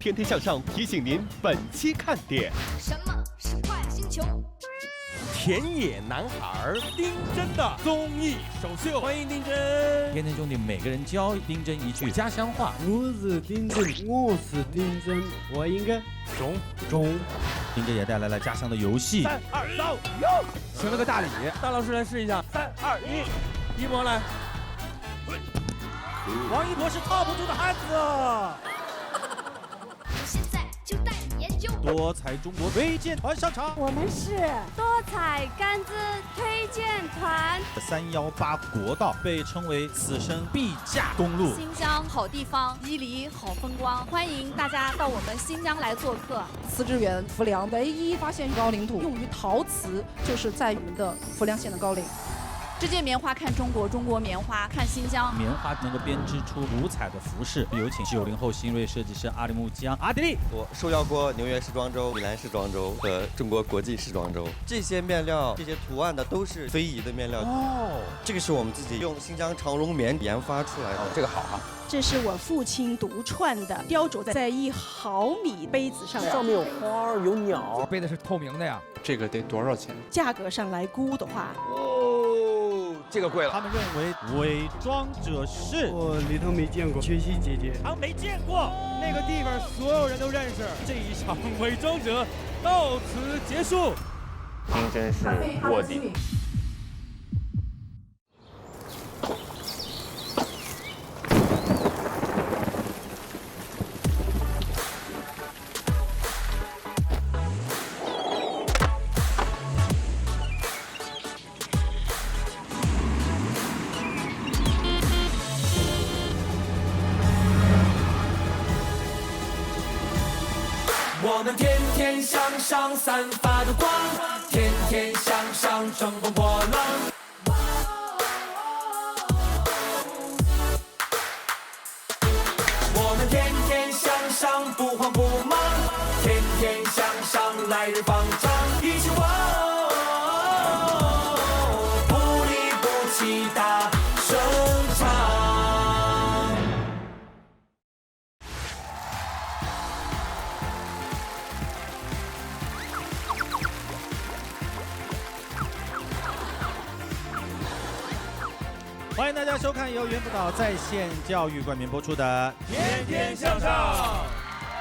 天天向上提醒您本期看点：什么是快乐星球？田野男孩丁真的综艺首秀，欢迎丁真。天天兄弟每个人教丁真一句家乡话。我是丁真，我是丁真，我应该中。丁真也带来了家乡的游戏。3、2、走，哟！请了个大礼，大老师来试一下。3、2、1，一博来。王一博是套不住的汉子。我现在就带你研究。多彩中国推荐团上场，我们是多彩杆子推荐团。318国道被称为此生必驾公路。新疆好地方，伊犁好风光，欢迎大家到我们新疆来做客。磁治源浮梁唯一发现高岭土用于陶瓷，就是在我们的浮梁县的高岭。世界棉花看中国，中国棉花看新疆。棉花能够编织出五彩的服饰，有请90后新锐设计师阿里木江阿迪力。我受邀过纽约时装周、米兰时装周和中国国际时装周，这些面料、这些图案的都是非遗的面料。哦，这个是我们自己用新疆长绒棉研发出来的。这个好哈。这是我父亲独创的，雕琢在1毫米杯子上，上面有花有鸟，杯子是透明的呀。这个得多少钱？价格上来估的话，这个贵了。他们认为伪装者是我里头没见过，学习姐姐。没见过那个地方，所有人都认识。这一场伪装者到此结束。丁真是卧底。我们天天向上散发的光，天天向上乘风破浪。我们天天向上不慌不忙，天天向上来日方长。一起往，不离不弃大声唱。欢迎大家收看由猿辅导在线教育冠名播出的《天天向上》。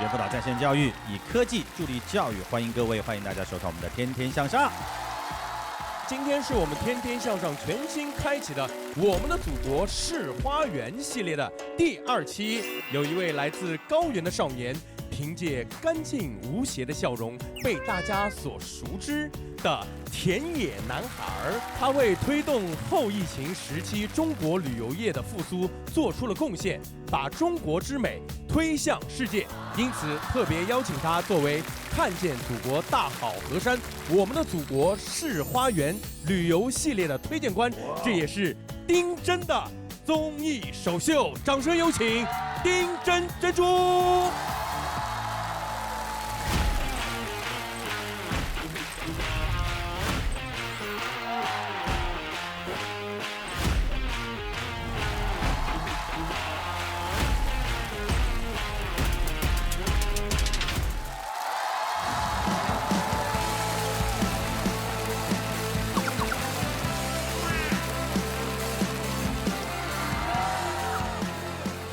猿辅导在线教育以科技助力教育，欢迎各位，欢迎大家收看我们的《天天向上》。今天是我们天天向上全新开启的我们的祖国是花园系列的第2期，有一位来自高原的少年，凭借干净无邪的笑容被大家所熟知的田野男孩，他为推动后疫情时期中国旅游业的复苏做出了贡献，把中国之美推向世界。因此特别邀请他作为看见祖国大好河山，我们的祖国是花园旅游系列的推荐官，这也是丁真的综艺首秀。掌声有请丁真珍珠。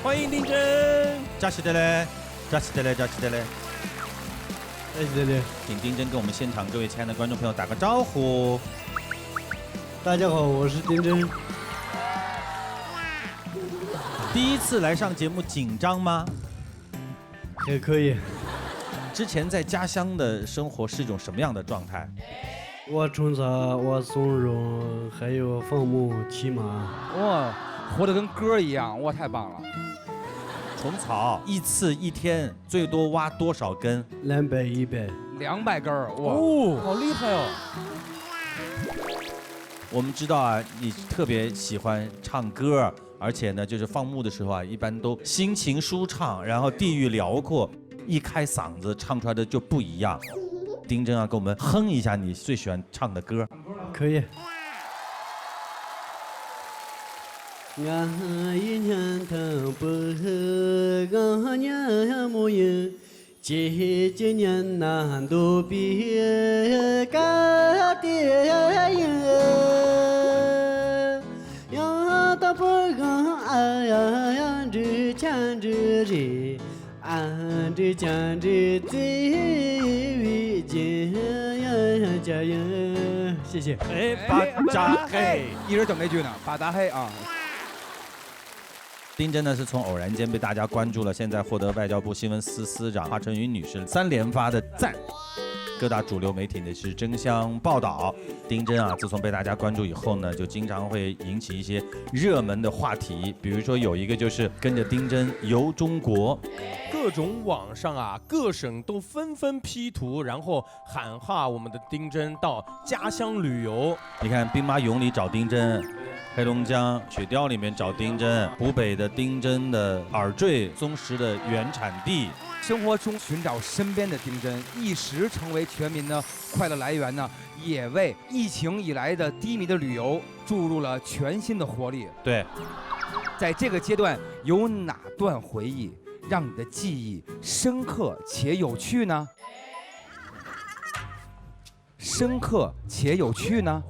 欢迎丁真，扎西德嘞，扎西德嘞，扎西德嘞，哎，对对，请丁真跟我们现场各位亲爱的观众朋友打个招呼。大家好，我是丁真。第一次来上节目紧张吗？也可以。之前在家乡的生活是一种什么样的状态？我种茶，我松茸，还有放牧、骑马。哇，活得跟歌一样，哇，太棒了！虫草一次一天最多挖多少根？200、100。200根儿，哇，哦，好厉害哦！我们知道啊，你特别喜欢唱歌，而且呢，就是放牧的时候啊，一般都心情舒畅，然后地域辽阔，一开嗓子唱出来的就不一样。丁真啊，给我们哼一下你最喜欢唱的歌。可以。俺一年头不喝，俺年没有，今年难度比干爹赢，要到不更俺之前之人，俺之前之最为今加油，谢谢。哎，巴扎嘿，一直等那句呢，巴扎嘿啊。丁真呢是从偶然间被大家关注了，现在获得外交部新闻司司长华春莹女士3连发的赞。各大主流媒体呢是争相报道丁真啊，自从被大家关注以后呢，就经常会引起一些热门的话题，比如说有一个就是跟着丁真游中国，各种网上啊，各省都纷纷 P 图，然后喊话我们的丁真到家乡旅游。你看兵马俑里找丁真，黑龙江雪貂里面找丁真，湖北的丁真的耳坠松石的原产地。生活中寻找身边的丁真，一时成为全民的快乐来源呢，也为疫情以来的低迷的旅游注入了全新的活力。对，在这个阶段，有哪段回忆让你的记忆深刻且有趣呢？深刻且有趣呢？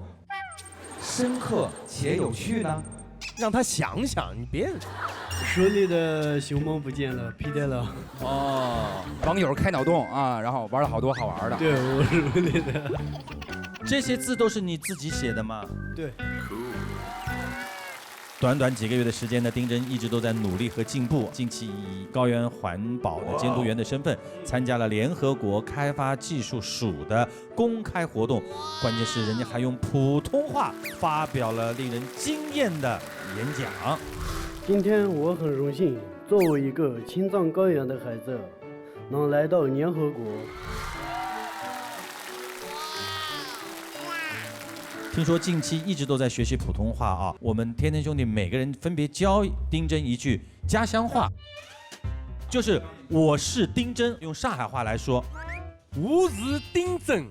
深刻且有趣呢？让他想想，你别。手里的熊猫不见了，皮带了。哦，网友开脑洞啊，然后玩了好多好玩的。对，我手里的。这些字都是你自己写的吗？对。短短几个月的时间呢，丁真一直都在努力和进步。近期以高原环保的监督员的身份，参加了联合国开发技术署的公开活动，关键是人家还用普通话发表了令人惊艳的演讲。今天我很荣幸，作为一个青藏高原的孩子，能来到联合国。听说近期一直都在学习普通话啊，我们天天兄弟每个人分别教丁真一句家乡话，就是我是丁真，用上海话来说，我是丁真，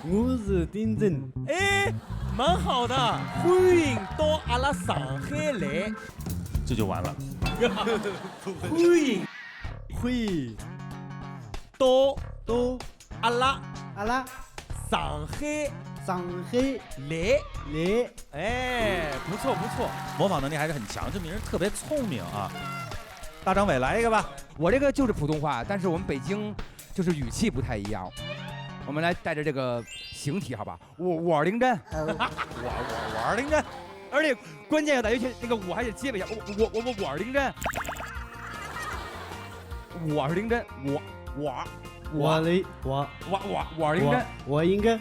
我是丁真，哎，蛮好的，欢迎到阿拉上海来，这就完了。欢迎到阿拉上海来，哎，不错不错，模仿能力还是很强，这名人特别聪明啊。大张伟来一个吧，我这个就是普通话，但是我们北京就是语气不太一样。我们来带着这个形体，好吧？我丁真，我丁真，而且关键要在于那个我还得结巴一下，我丁真，我是丁真，我丁真，我应该，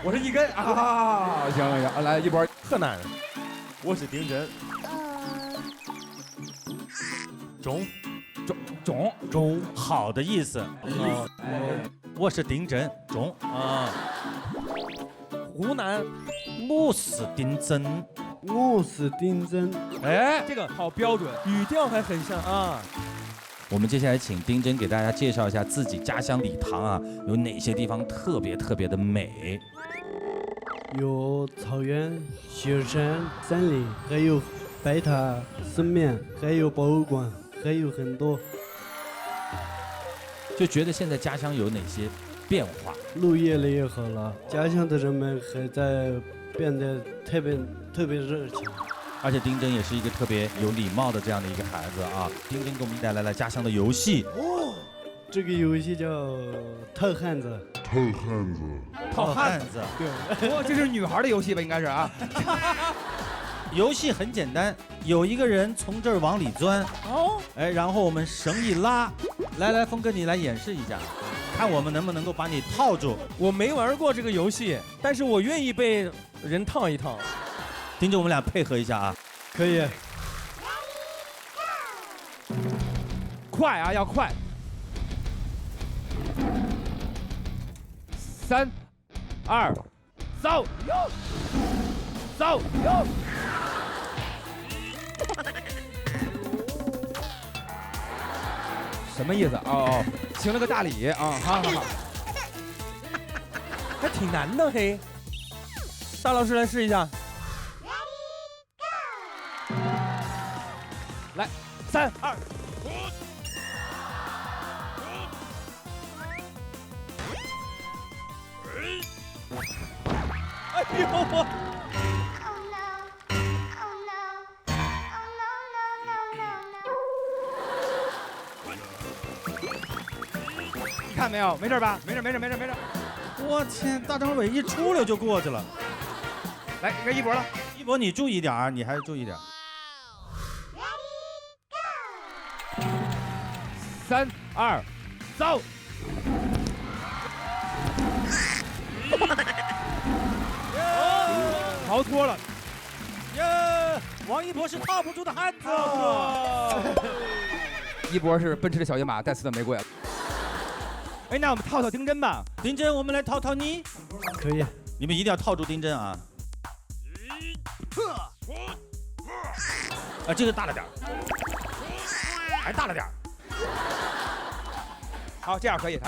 我是一根啊！行，来一波河南，我是丁真，中好的意思。我是丁真中啊。湖南，我是丁真，我是丁真。哎，这个好标准，语调还很像啊。我们接下来请丁真给大家介绍一下自己家乡理塘啊，有哪些地方特别的美？有草原、雪山、森林，还有白塔、寺庙，还有博物馆，还有很多。就觉得现在家乡有哪些变化？路越来越好了，家乡的人们还在变得特别热情。而且丁真也是一个特别有礼貌的这样的一个孩子啊。丁真给我们带来了家乡的游戏。哦，这个游戏叫套汉子。套汉子。对。哦，这是女孩的游戏吧？应该是啊。游戏很简单，有一个人从这儿往里钻，哎，然后我们绳一拉，来，峰哥你来演示一下，看我们能不能够把你套住。我没玩过这个游戏，但是我愿意被人套一套。丁真，我们俩配合一下啊。可以。快啊，要快。3、2，走哟，走哟。什么意思？哦，行了个大礼啊！好，还挺难的嘿。大老师来试一下。来，3、2，呦我！你看没有？没事吧？没事。我天，大张伟一出溜就过去了。来，该一博了。一博，你注意点儿，你还是注意点儿。 3、2，走！逃脱了！耶！王一博是套不住的汉子。一博是奔驰的小野马，带刺的玫瑰。哎，那我们套丁真吧。丁真，我们来套你。可以。你们一定要套住丁真啊！这个大了点儿，还大了点儿。 好，这样可以，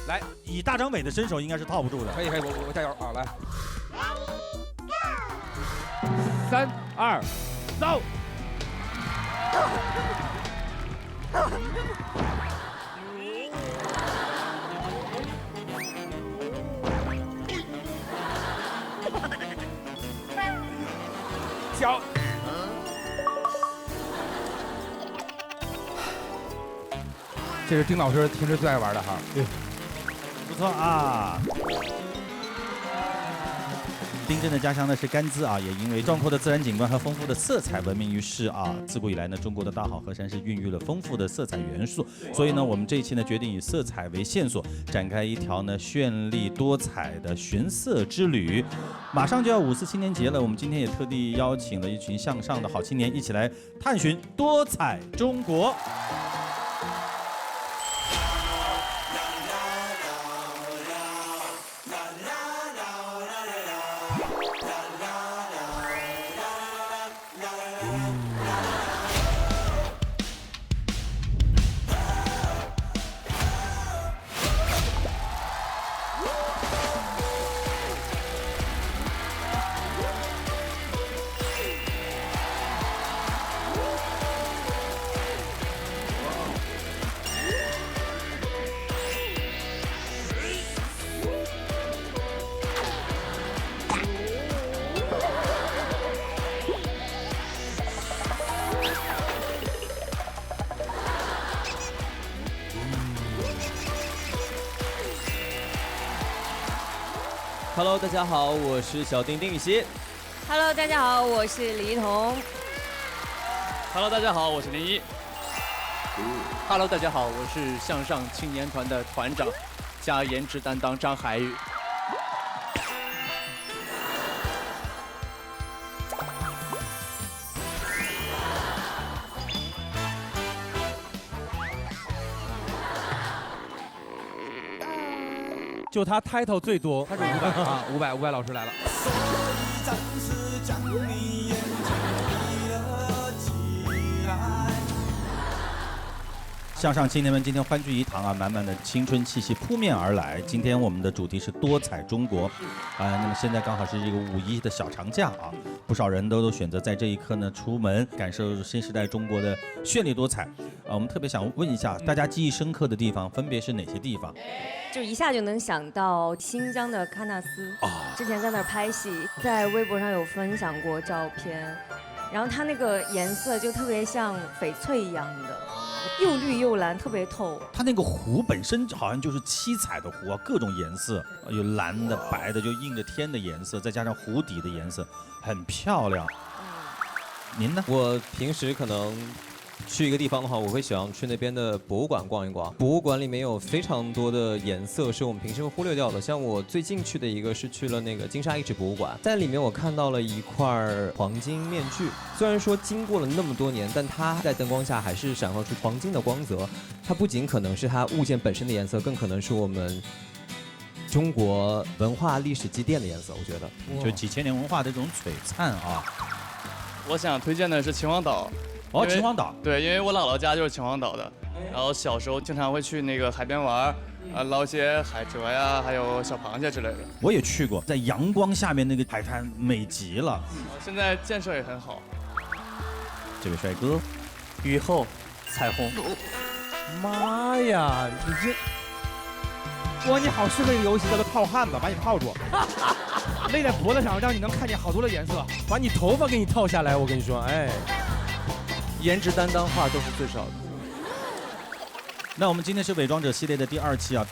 来，以大张伟的身手应该是套不住的。可以，我加油啊！来，3、2，走！脚。 这是丁老师平时最爱玩的哈，对，不错啊。丁真的家乡呢是甘孜啊，也因为壮阔的自然景观和丰富的色彩闻名于世啊。自古以来呢，中国的大好河山是孕育了丰富的色彩元素，所以呢，我们这一期呢决定以色彩为线索，展开一条呢绚丽多彩的寻色之旅。马上就要5·4青年节了，我们今天也特地邀请了一群向上的好青年，一起来探寻多彩中国。 Hello， 大家好，我是小丁丁禹兮。Hello， 大家好，我是李一桐。Hello， 大家好，我是林一。Hello， 大家好，我是向上青年团的团长加颜值担当张海宇。就他 title 最多，他是500啊，500老师来了。向上青年们今天欢聚一堂啊，满满的青春气息扑面而来。今天我们的主题是多彩中国，那么现在刚好是这个5·1的小长假啊，不少人都选择在这一刻呢出门感受新时代中国的绚丽多彩。我们特别想问一下大家记忆深刻的地方分别是哪些地方？就一下就能想到新疆的喀纳斯之前在那儿拍戏，在微博上有分享过照片，然后它那个颜色就特别像翡翠一样的。又绿又蓝，特别透。它那个湖本身好像就是七彩的湖啊，各种颜色，有蓝的、白的，就映着天的颜色，再加上湖底的颜色，很漂亮。您呢？我平时可能去一个地方的话，我会喜欢去那边的博物馆逛一逛。博物馆里面有非常多的颜色是我们平时会忽略掉的。像我最近去的一个是去了那个金沙遗址博物馆，在里面我看到了一块黄金面具。虽然说经过了那么多年，但它在灯光下还是闪发出黄金的光泽。它不仅可能是它物件本身的颜色，更可能是我们中国文化历史积淀的颜色。我觉得，就几千年文化的这种璀璨啊。我想推荐的是秦皇岛。哦，秦皇岛。对，因为我姥姥家就是秦皇岛的，然后小时候经常会去那个海边玩，捞些海蜇呀，还有小螃蟹之类的。我也去过，在阳光下面那个海滩美极了。现在建设也很好。这位帅哥，雨后彩虹。妈呀，你这，哇，你好适合一个游戏叫做套汉子，把你套住。勒在脖子上，让你能看见好多的颜色，把你头发给你套下来，我跟你说，哎，颜值担当话都是最少的。那我们今天是伪装者系列的第2期啊。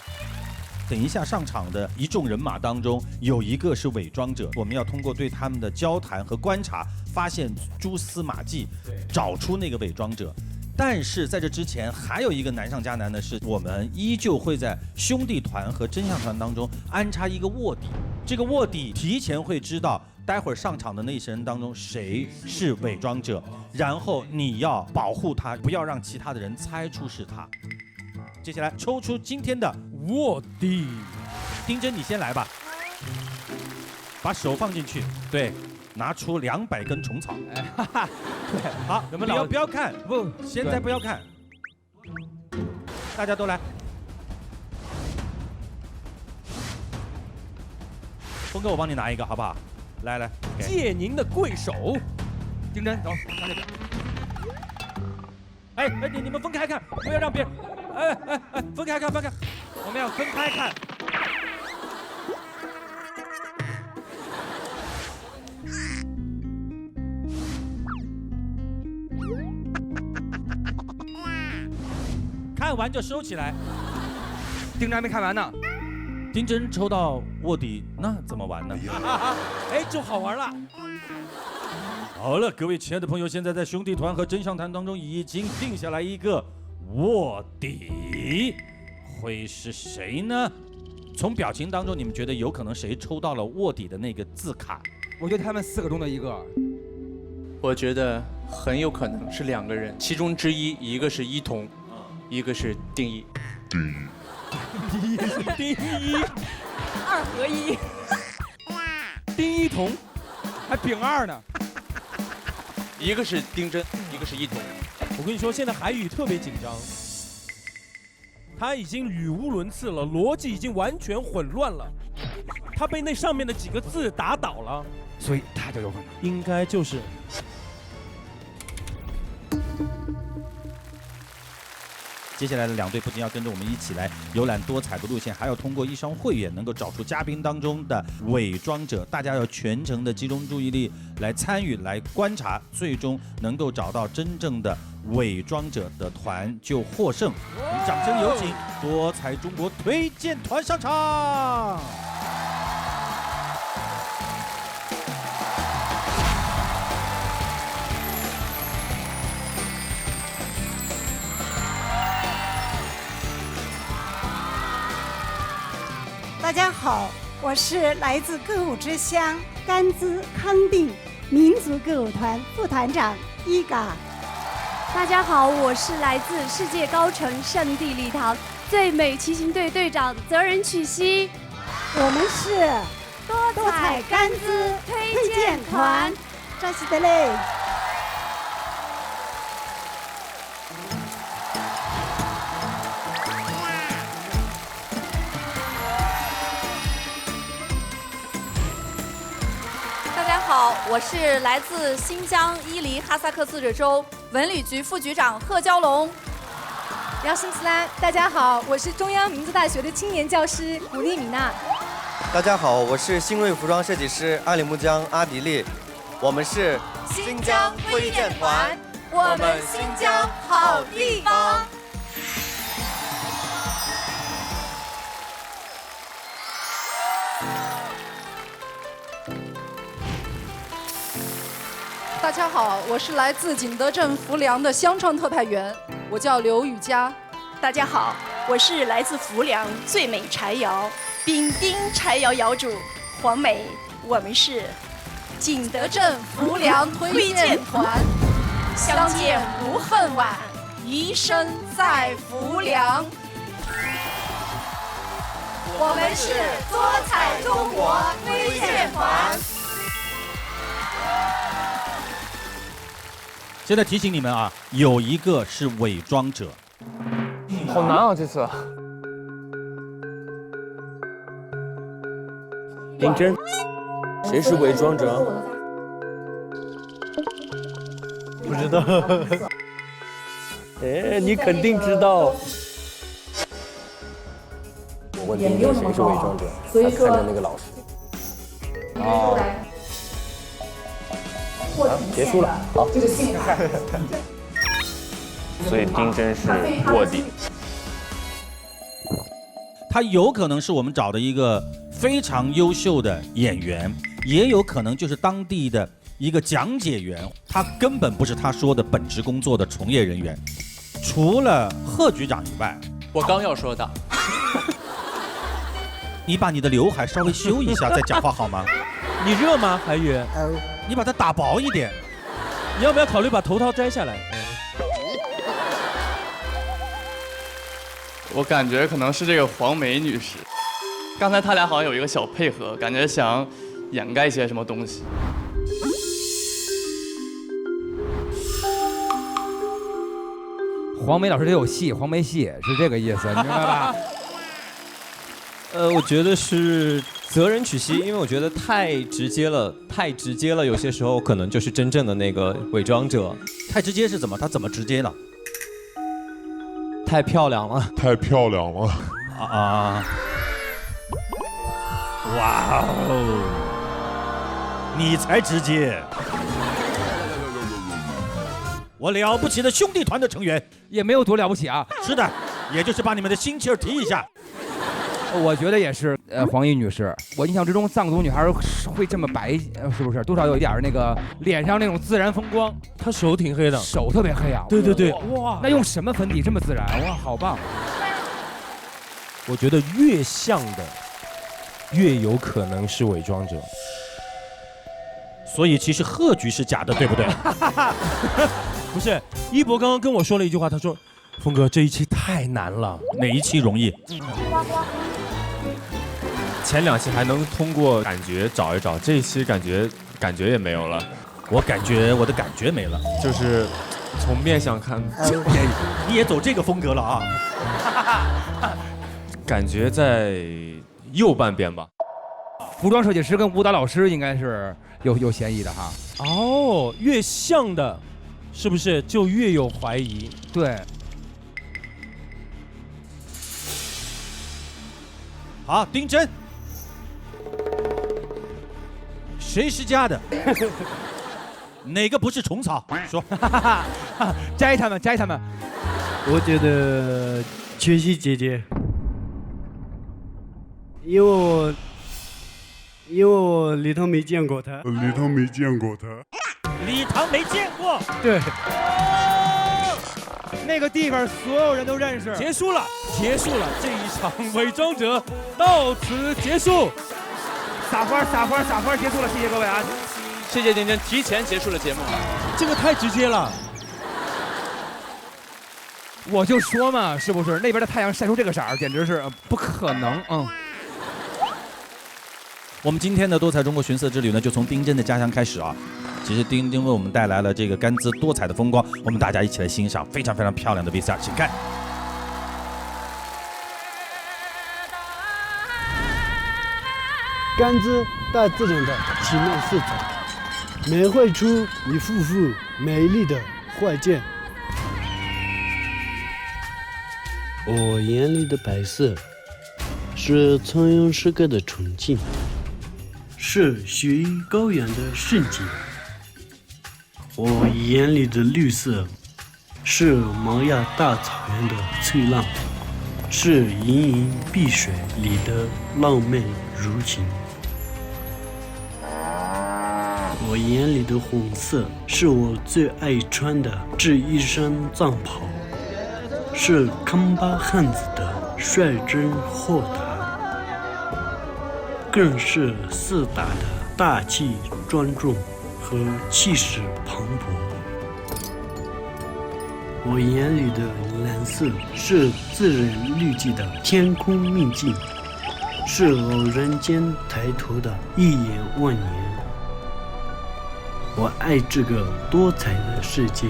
等一下上场的一众人马当中，有一个是伪装者，我们要通过对他们的交谈和观察，发现蛛丝马迹，找出那个伪装者。但是在这之前，还有一个难上加难的是，我们依旧会在兄弟团和真相团当中安插一个卧底。这个卧底提前会知道待会儿上场的那些人当中谁是伪装者，然后你要保护他，不要让其他的人猜出是他。接下来抽出今天的卧底，丁真你先来吧，把手放进去，对，拿出200根虫草，对，好，不要看，不，现在不要看，大家都来，峰哥我帮你拿一个好不好？来，借您的贵手，丁真走，上那边。哎，你们分开看，不要让别人。哎，分开看，我们要分开看。看完就收起来。丁真还没看完呢。丁真抽到卧底，那怎么玩呢？哎，就好玩了。好了，各位亲爱的朋友，现在在兄弟团和真相团当中已经定下来一个卧底，会是谁呢？从表情当中，你们觉得有可能谁抽到了卧底的那个字卡？我觉得他们4个中的一个。我觉得很有可能是2个人，其中之一个是一彤，一个是丁一。丁一2合1。丁一彤，还丙2呢。一个是丁真，一个是一彤。我跟你说，现在海宇特别紧张，他已经语无伦次了，逻辑已经完全混乱了，他被那上面的几个字打倒了，所以他就有可能。应该就是。接下来的2队不仅要跟着我们一起来游览多彩的路线，还要通过一双慧眼能够找出嘉宾当中的伪装者。大家要全程的集中注意力来参与、来观察，最终能够找到真正的伪装者的团就获胜。我们掌声有请多彩中国推荐团上场。大家好，我是来自歌舞之乡甘孜康定民族歌舞团副团长伊嘎。大家好，我是来自世界高城圣地礼堂最美骑行队队长泽仁曲希。我们是多彩甘孜推荐团，扎西德勒。大家好，我是来自新疆伊犁哈萨克自治州文旅局副局长贺娇龙。姚新斯兰，大家好，我是中央民族大学的青年教师古丽米娜。大家好，我是新锐服装设计师阿里木江阿迪丽，我们是新疆推荐团，我们新疆好地方。大家好，我是来自景德镇浮梁的乡创特派员，我叫刘雨佳。大家好，我是来自浮梁最美柴窑丙丁柴窑窑主黄梅，我们是景德镇浮梁推荐团，相见无恨晚，余生在浮梁。我们是多彩中国推荐团。现在提醒你们啊，有一个是伪装者。好难啊，这次。丁真，谁是伪装者？不知道。哎，你肯定知道。我问丁真谁是伪装者，他看着那个老师。啊，哦，结束了，好。这个性格。所以丁真是卧底。他有可能是我们找的一个非常优秀的演员，也有可能就是当地的一个讲解员，他根本不是他说的本职工作的从业人员。除了贺局长以外，我刚要说的，你把你的刘海稍微修一下再讲话好吗？你热吗，韩宇？你把它打薄一点。你要不要考虑把头套摘下来？我感觉可能是这个黄梅女士，刚才他俩好像有一个小配合，感觉想掩盖一些什么东西。黄梅老师得有戏，黄梅戏是这个意思，你明白吧？我觉得是择人取妻，因为我觉得太直接了，有些时候可能就是真正的那个伪装者。太直接是怎么？他怎么直接了？太漂亮了，啊！哇哦，你才直接！我了不起的兄弟团的成员也没有多了不起啊。是的，也就是把你们的心气儿提一下。我觉得也是，黄奕女士，我印象之中藏族女孩会这么白，是不是？多少有一点那个脸上那种自然风光。她手挺黑的，手特别黑啊。对对对，哇，那用什么粉底这么自然？哇，好棒！我觉得越像的，越有可能是伪装者。所以其实贺局是假的，对不对？不是，一博刚刚跟我说了一句话，他说：“峰哥，这一期太难了。”哪一期容易？前2期还能通过感觉找一找，这一期感觉也没有了。我感觉我的感觉没了，就是从面相看，你也走这个风格了啊？感觉在右半边吧。服装设计师跟舞蹈老师应该是有嫌疑的哈。哦，越像的，是不是就越有怀疑？对。好，丁真。谁是家的？哪个不是虫草？说，摘他们。我觉得缺席姐姐，因为我礼堂没见过她。礼堂没见过。对。那个地方所有人都认识。结束了，这一场伪装者到此结束。撒花，结束了，谢谢各位啊！谢谢丁真，提前结束了节目。这个太直接了。我就说嘛，是不是那边的太阳晒出这个色儿，简直是不可能。我们今天的多彩中国寻色之旅呢，就从丁真的家乡开始啊。其实丁真为我们带来了这个甘孜多彩的风光，我们大家一起来欣赏非常非常漂亮的 VCR， 请看。甘孜大自然的奇妙色彩，描绘出一幅幅美丽的画卷。我眼里的白色，是苍蝇诗歌的纯净，是雪域高原的圣洁。我眼里的绿色，是毛亚大草原的翠浪，是盈盈碧水里的浪漫如情。我眼里的红色，是我最爱穿的这一身藏袍，是康巴汉子的率真豁达，更是四大的大气庄重和气势磅礴。我眼里的蓝色，是自然绿际的天空秘境，是偶然间抬头的一眼万年。我爱这个多彩的世界。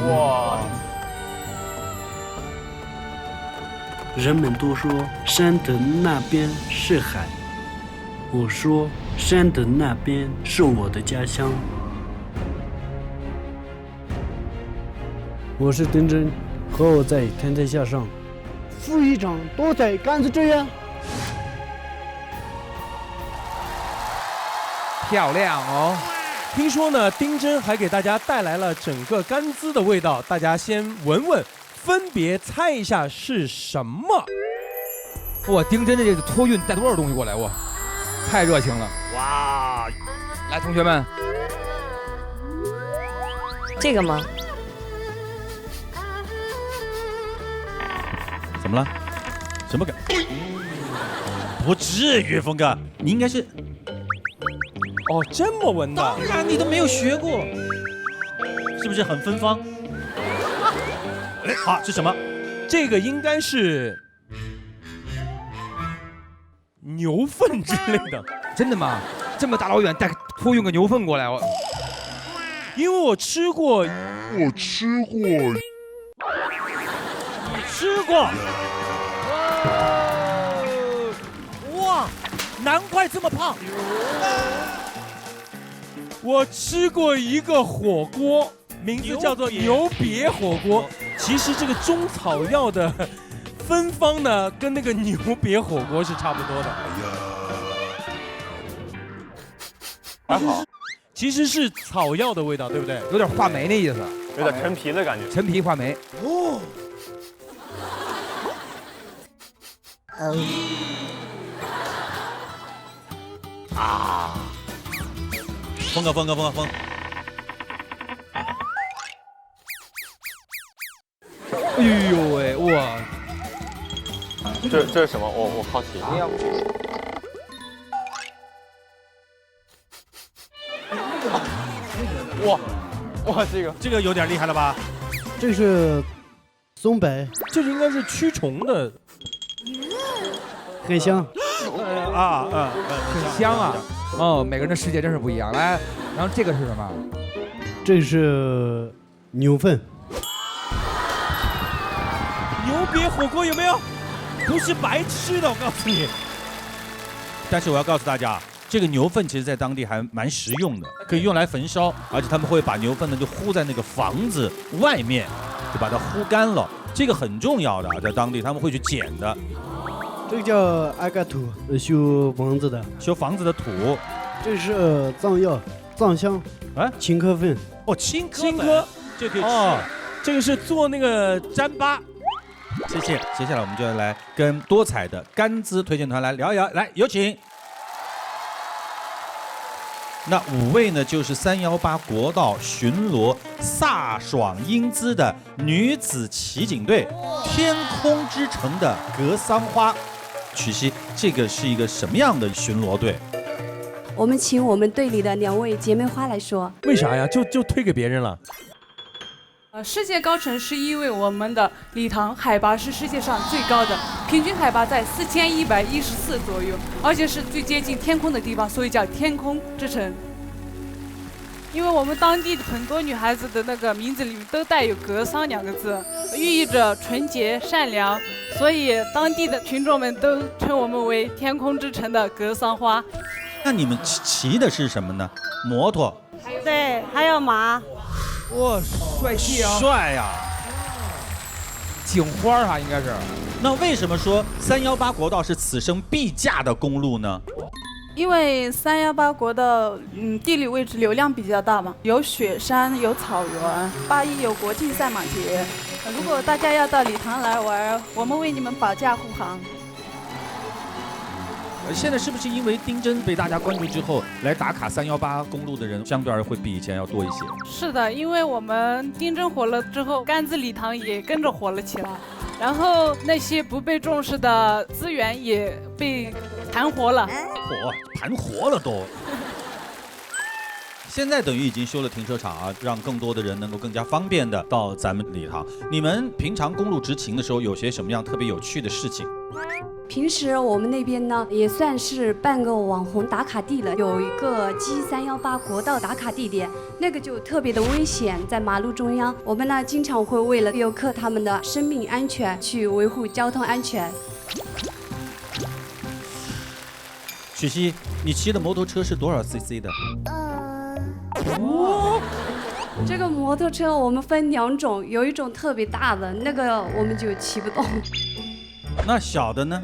哇！人们都说山的那边是海，我说山的那边是我的家乡。我是丁真，和我在天台下上赴一场多彩甘孜之约。漂亮哦。听说呢，丁真还给大家带来了整个甘孜的味道，大家先闻闻，分别猜一下是什么。哇，丁真的这个托运带多少东西过来？哇，太热情了！哇，来，同学们，这个吗？怎么了？什么感？不至于，峰哥，你应该是。哦，这么闻的？当然，你都没有学过，是不是很芬芳？好，是什么？这个应该是牛粪之类的。真的吗？这么大老远托运个牛粪过来，因为我吃过。你吃过？哇，难怪这么胖。我吃过一个火锅，名字叫做牛瘪火锅。其实这个中草药的芬芳呢，跟那个牛瘪火锅是差不多的。还好，其实是草药的味道，对不对？有点话梅那意思，有点陈皮的感觉。陈皮话梅。哦。啊！峰哥，哎呦喂，哇！这是什么？我好奇。哇，这个有点厉害了吧？这是松柏，这应该是驱虫的，很香。很香啊！哦，每个人的世界真是不一样。来，然后这个是什么？这是牛粪。牛瘪火锅有没有？不是白吃的，我告诉你。但是我要告诉大家，这个牛粪其实在当地还蛮实用的，可以用来焚烧，而且他们会把牛粪呢就糊在那个房子外面，就把它糊干了。这个很重要的，在当地他们会去捡的。这个叫阿嘎土，修房子的，修房子的土。这是藏药、藏香，青稞粪。哦，青稞就可以吃。哦，这个是做那个糌粑。谢谢。接下来我们就要来跟多彩的甘孜推荐团来聊一聊，来有请。那5位呢，就是318国道巡逻飒爽英姿的女子骑警队，天空之城的格桑花。曲溪，这个是一个什么样的巡逻队？我们请我们队里的2位姐妹花来说。为啥呀？就推给别人了。世界高城是因为我们的礼堂海拔是世界上最高的，平均海拔在4114左右，而且是最接近天空的地方，所以叫天空之城。因为我们当地很多女孩子的那个名字里面都带有格桑2个字，寓意着纯洁善良，所以当地的群众们都称我们为天空之城的格桑花。那你们骑的是什么呢？摩托？对，还有马。哇，帅气啊！帅呀！警花啊，应该是。那为什么说318国道是此生必驾的公路呢？因为318国道，地理位置流量比较大嘛，有雪山，有草原，81有国际赛马节。如果大家要到礼堂来玩，我们为你们保驾护航。现在是不是因为丁真被大家关注之后，来打卡318公路的人相对而会比以前要多一些？是的，因为我们丁真火了之后，甘孜礼堂也跟着火了起来，然后那些不被重视的资源也被盘活了。盘活了都。现在等于已经修了停车场啊，让更多的人能够更加方便的到咱们礼堂。你们平常公路执勤的时候，有些什么样特别有趣的事情？平时我们那边呢，也算是半个网红打卡地了，有一个 G318国道打卡地点，那个就特别的危险，在马路中央，我们呢经常会为了游客他们的生命安全去维护交通安全。曲溪，你骑的摩托车是多少 cc 的？这个摩托车我们分2种，有一种特别大的，那个我们就骑不动。那小的呢？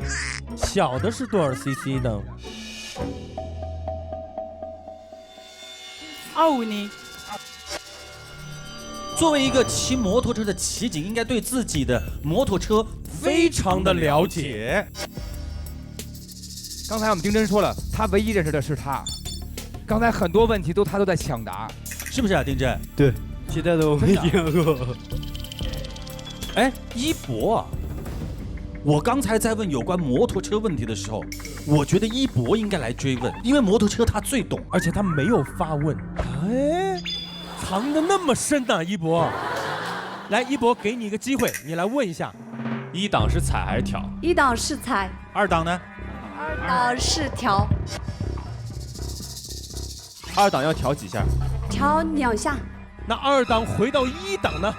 小的是多少 cc 的？ 25年。作为一个骑摩托车的骑警，应该对自己的摩托车非常的了解。刚才我们丁真说了，他唯一认识的是他。刚才很多问题他都在抢答，是不是啊，丁真？对，其他的我没听过。哎，一博，我刚才在问有关摩托车问题的时候，我觉得一博应该来追问，因为摩托车他最懂，而且他没有发问。哎，藏得那么深呐，一博。来，一博，给你一个机会，你来问一下，一档是踩还是调？1档是踩，2档呢？2档是调。2档要调几下？调2下。那2档回到1档呢？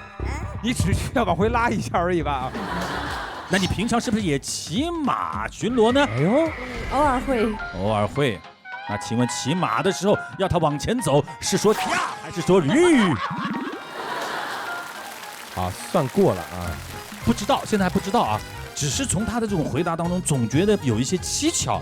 你只需要往回拉一下而已吧。那你平常是不是也骑马巡逻呢？哎呦，偶尔会。偶尔会。那请问骑马的时候要他往前走，是说驾还是说驴？好，算过了啊。不知道，现在还不知道啊。只是从他的这种回答当中，总觉得有一些蹊跷。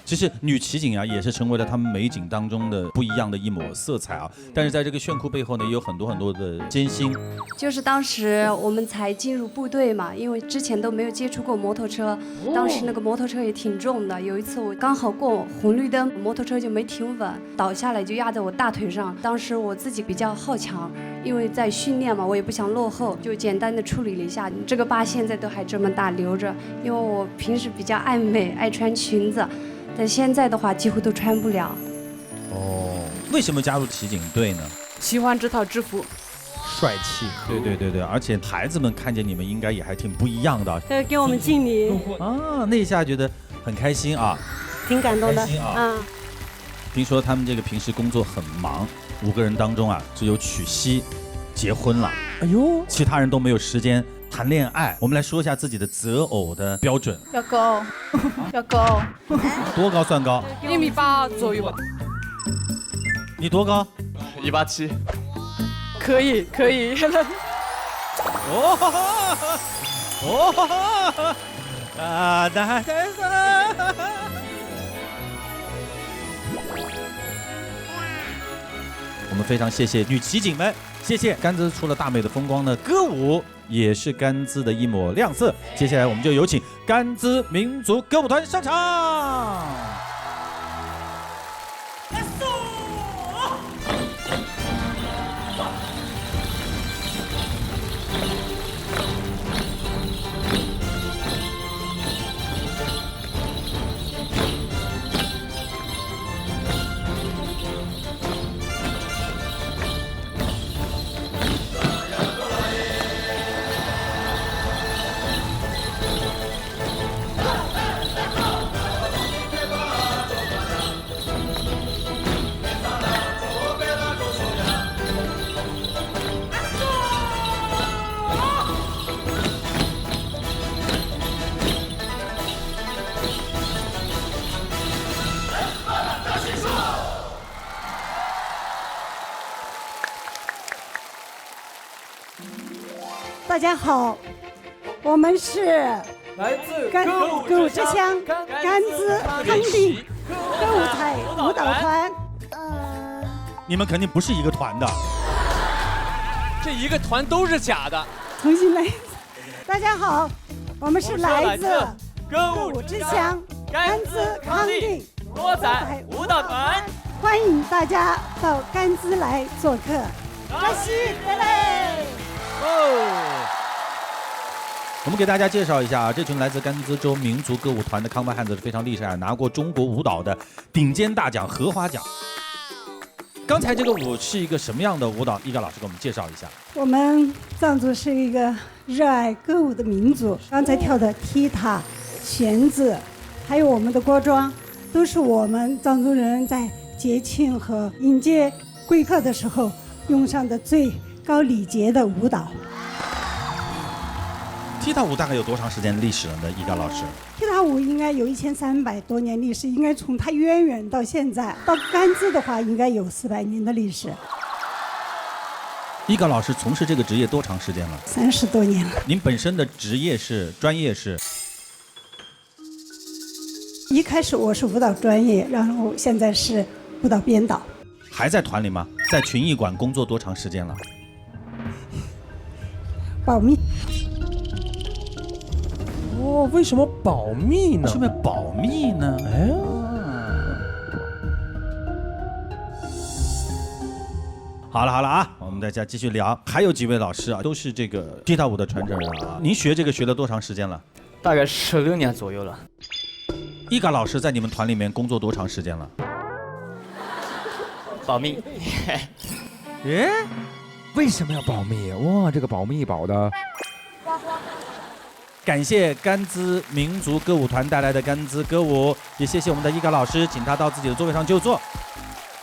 其实女骑警啊，也是成为了他们美景当中的不一样的一抹色彩啊。但是在这个炫酷背后呢，也有很多的艰辛。就是当时我们才进入部队嘛，因为之前都没有接触过摩托车，当时那个摩托车也挺重的。有一次我刚好过红绿灯，摩托车就没停稳，倒下来就压在我大腿上。当时我自己比较好强，因为在训练嘛，我也不想落后，就简单的处理了一下。这个疤现在都还这么大留着，因为我平时比较爱美，爱穿裙子。但现在的话几乎都穿不了。哦，为什么加入骑警队呢？喜欢这套制服，帅气。对，而且孩子们看见你们应该也还挺不一样的。给我们敬礼啊，那一下觉得很开心啊，挺感动的啊。听说他们这个平时工作很忙，5个人当中啊，只有曲熙结婚了，哎呦，其他人都没有时间谈恋爱。我们来说一下自己的择偶的标准。要高，要高。多高算高？1.8米左右吧。你多高？187。可以。我们非常谢谢女骑警们，谢谢甘孜除了大美的风光呢，歌舞也是甘孜的一抹亮色。接下来我们就有请甘孜民族歌舞团上场。大家好，我们是来自歌舞之乡甘孜康定歌舞彩舞蹈团。你们肯定不是一个团的，这一个团都是假的。重新来，大家好，我们是来自歌舞之乡甘孜康定多彩舞蹈团，欢迎大家到甘孜来做客。扎西德嘞！我们给大家介绍一下啊，这群来自甘孜州民族歌舞团的康巴汉子是非常厉害，拿过中国舞蹈的顶尖大奖荷花奖。刚才这个舞是一个什么样的舞蹈？一嘎老师给我们介绍一下。我们藏族是一个热爱歌舞的民族，刚才跳的踢踏、弦子，还有我们的锅庄，都是我们藏族人在节庆和迎接贵客的时候用上的最高礼节的舞蹈。踢踏舞大概有多长时间的历史了呢？一嘎老师，踢踏舞应该有1300多年历史，应该从它渊源到现在，到甘孜的话应该有400年的历史。一嘎老师从事这个职业多长时间了？30多年了。您本身的职业是专业是？一开始我是舞蹈专业，然后现在是舞蹈编导。还在团里吗？在群艺馆工作多长时间了？保密。哦，为什么保密呢？为什么要保密呢？哎，好了啊，我们大家继续聊。还有几位老师啊，都是这个踢踏舞的传承人啊。您学这个学了多长时间了？大概16年左右了。伊嘎老师在你们团里面工作多长时间了？保密。哎，为什么要保密？哇，这个保密保的。感谢甘孜民族歌舞团带来的甘孜歌舞，也谢谢我们的伊嘎老师，请他到自己的座位上就坐。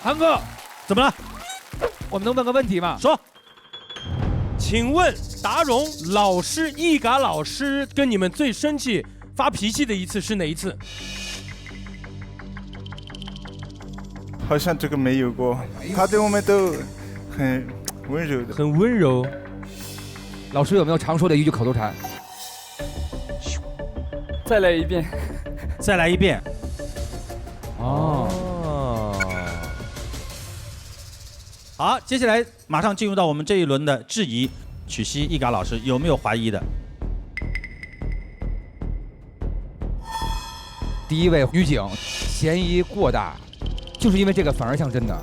韩哥，怎么了？我们能问个问题吗？说。请问达荣老师、伊嘎老师跟你们最生气、发脾气的一次是哪一次？好像这个没有过，他对我们都很温柔的。很温柔。老师有没有常说的一句口头禅？再来一遍。再来一遍。哦。好，接下来马上进入到我们这一轮的质疑。曲熙、伊嘎老师有没有怀疑的？第一位女警嫌疑过大，就是因为这个反而像真的，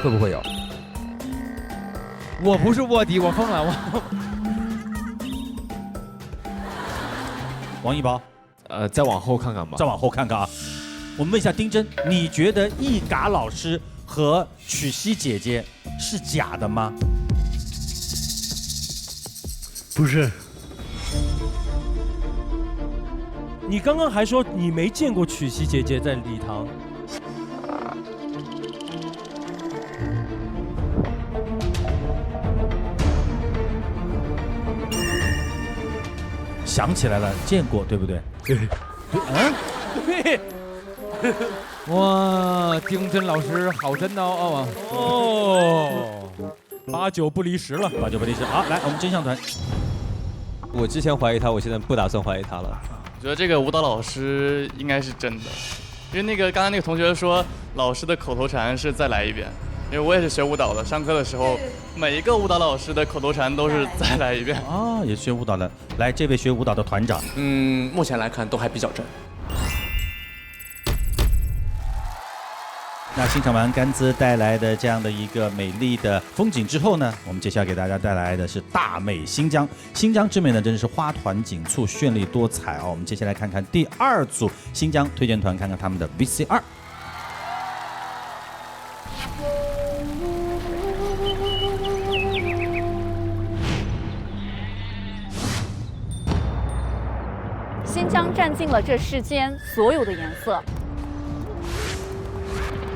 会不会有？我不是卧底，我疯了，我。王一宝，再往后看看吧。再往后看看啊。我们问一下丁真，你觉得伊嘎老师和曲熙姐姐是假的吗？不是。你刚刚还说你没见过曲熙姐姐在礼堂。想起来了，见过，对不对？对。嗯。对。哇，丁真老师好真哦哦，8、9不离10了，8、9不离10。好，来，我们真相团。我之前怀疑他，我现在不打算怀疑他了。我觉得这个舞蹈老师应该是真的，因为刚刚那个同学说老师的口头禅是再来一遍，因为我也是学舞蹈的，上课的时候每一个舞蹈老师的口头禅都是再来一遍。啊，也是学舞蹈的。来，这位学舞蹈的团长。目前来看都还比较真。那欣赏完甘孜带来的这样的一个美丽的风景之后呢，我们接下来给大家带来的是大美新疆。新疆之美呢，真的是花团锦簇、绚丽多彩啊！我们接下来看看第2组新疆推荐团，看看他们的 VCR。新疆占尽了这世间所有的颜色。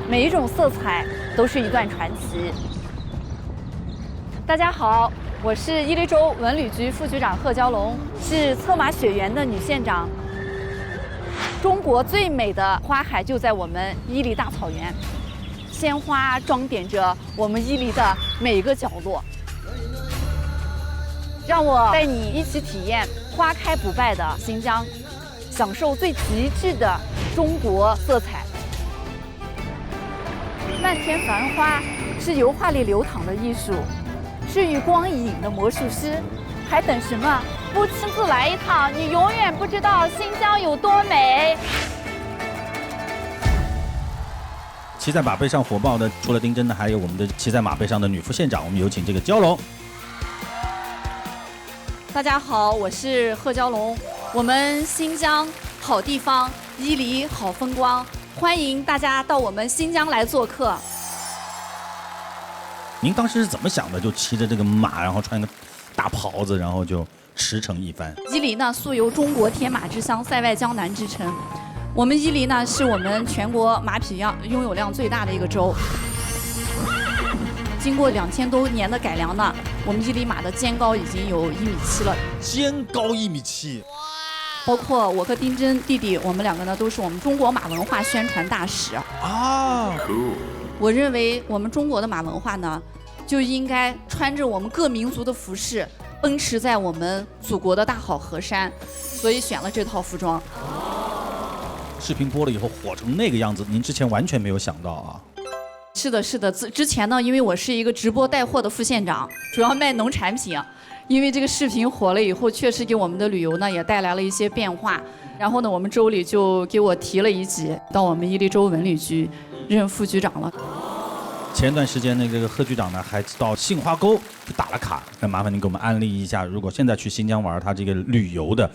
每一种色彩都是一段传奇。大家好，我是伊犁州文旅局副局长贺娇龙，是策马雪原的女县长。中国最美的花海就在我们伊犁大草原，鲜花装点着我们伊犁的每一个角落。让我带你一起体验花开不败的新疆，享受最极致的中国色彩。漫天繁花是油画里流淌的艺术，是与光以影的魔术师。还等什么？不亲自来一趟，你永远不知道新疆有多美。骑在马背上火爆的，除了丁真呢，还有我们的骑在马背上的女副县长。我们有请这个娇龙。大家好，我是贺娇龙。我们新疆好地方，伊犁好风光。欢迎大家到我们新疆来做客。您当时是怎么想的？就骑着这个马，然后穿个大袍子，然后就驰骋一番。伊犁呢，素有中国铁马之乡、塞外江南之称。我们伊犁呢，是我们全国马匹拥有量最大的一个州。经过2000多年的改良呢，我们伊犁马的肩高已经有1.7米了。肩高1.7米。包括我和丁真弟弟，我们2个呢都是我们中国马文化宣传大使啊。我认为我们中国的马文化呢，就应该穿着我们各民族的服饰，奔驰在我们祖国的大好河山，所以选了这套服装。视频播了以后火成那个样子，您之前完全没有想到啊。是的，是的。之前呢，因为我是一个直播带货的副县长，主要卖农产品。因为这个视频火了以后，确实给我们的旅游呢也带来了一些变化。然后呢，我们州里就给我提了一级，到我们伊犁州文旅局任副局长了。前段时间这个贺局长呢，还到杏花沟去打了卡。那麻烦您给我们安利一下，如果现在去新疆玩，他这个旅游的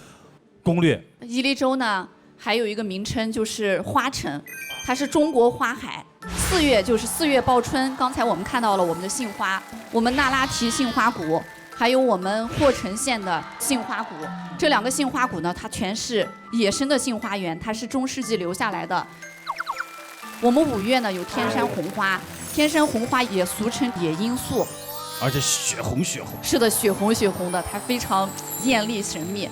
攻略。伊犁州呢，还有一个名称就是花城，它是中国花海。4月就是4月报春，刚才我们看到了我们的杏花，我们那拉提杏花谷，还有我们霍城县的杏花谷。这2个杏花谷呢，它全是野生的杏花园，它是中世纪留下来的。我们5月呢有天山红花，天山红花也俗称野罂粟，而且血红血红。是的，血红血红的，它非常艳丽神秘。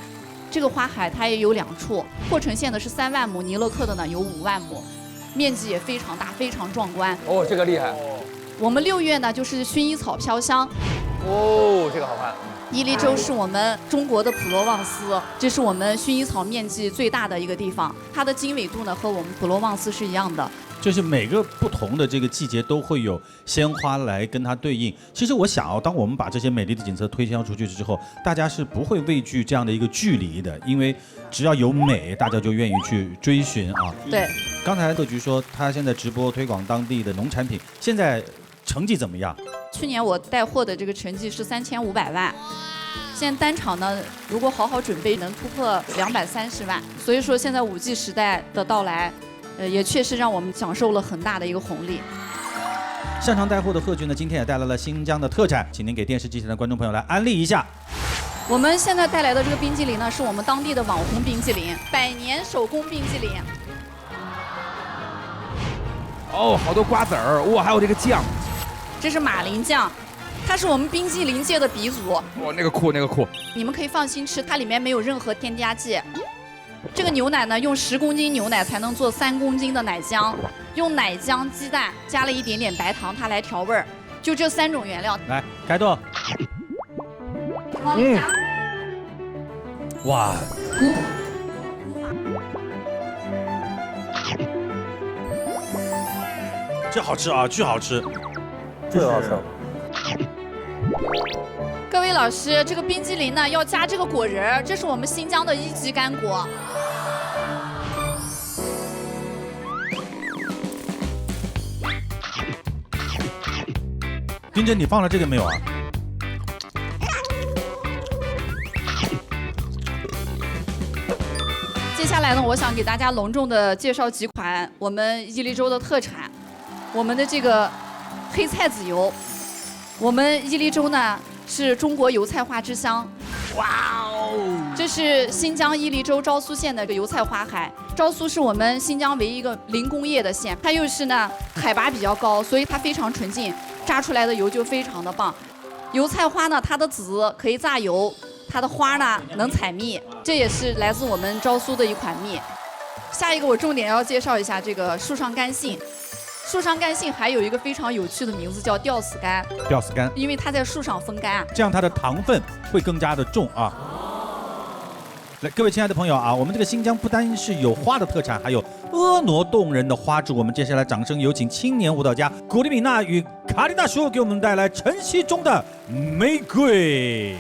这个花海它也有2处，霍城县的是3万亩，尼勒克的呢有5万亩，面积也非常大，非常壮观。哦，这个厉害。我们6月呢就是薰衣草飘香。哦，这个好看。伊犁州是我们中国的普罗旺斯，这是我们薰衣草面积最大的一个地方，它的经纬度呢和我们普罗旺斯是一样的。就是每个不同的这个季节都会有鲜花来跟它对应。其实我想当我们把这些美丽的景色推销出去之后，大家是不会畏惧这样的一个距离的，因为只要有美，大家就愿意去追寻啊。对。刚才贺局说他现在直播推广当地的农产品，现在成绩怎么样？去年我带货的这个成绩是3500万。现在单场呢，如果好好准备，能突破230万。所以说，现在5G 时代的到来，也确实让我们享受了很大的一个红利。擅长带货的贺局呢，今天也带来了新疆的特产，请您给电视机前的观众朋友来安利一下。我们现在带来的这个冰激凌呢，是我们当地的网红冰激凌，100年手工冰激凌。哦，好多瓜子儿，哇，还有这个酱。这是马铃酱。它是我们冰激凌界的鼻祖。哇，那个酷，那个酷！你们可以放心吃，它里面没有任何添加剂。这个牛奶呢，用10公斤牛奶才能做3公斤的奶浆，用奶浆、鸡蛋加了一点点白糖，它来调味儿。就这3种原料。来，开动。哇。这好吃啊，巨好吃。这个好吃。各位老师，这个冰激凌呢要加这个果仁儿，这是我们新疆的1级干果。丁真，你放了这个没有啊？接下来呢，我想给大家隆重的介绍几款我们伊犁州的特产，我们的这个黑菜籽油。我们伊犁州呢是中国油菜花之乡。哇哦！这是新疆伊犁州昭苏县的一个油菜花海。昭苏是我们新疆唯一一个零工业的县，它又是呢海拔比较高，所以它非常纯净，榨出来的油就非常的棒。油菜花呢，它的籽可以榨油，它的花呢能采蜜，这也是来自我们昭苏的一款蜜。下一个我重点要介绍一下这个树上干杏。树上干杏还有一个非常有趣的名字叫吊死干。吊死干，因为它在树上风干，这样它的糖分会更加的重啊。来，各位亲爱的朋友啊，我们这个新疆不单是有花的特产，还有婀娜动人的花柱。我们接下来掌声有请青年舞蹈家古力米娜与卡丽娜叔给我们带来晨曦中的玫瑰。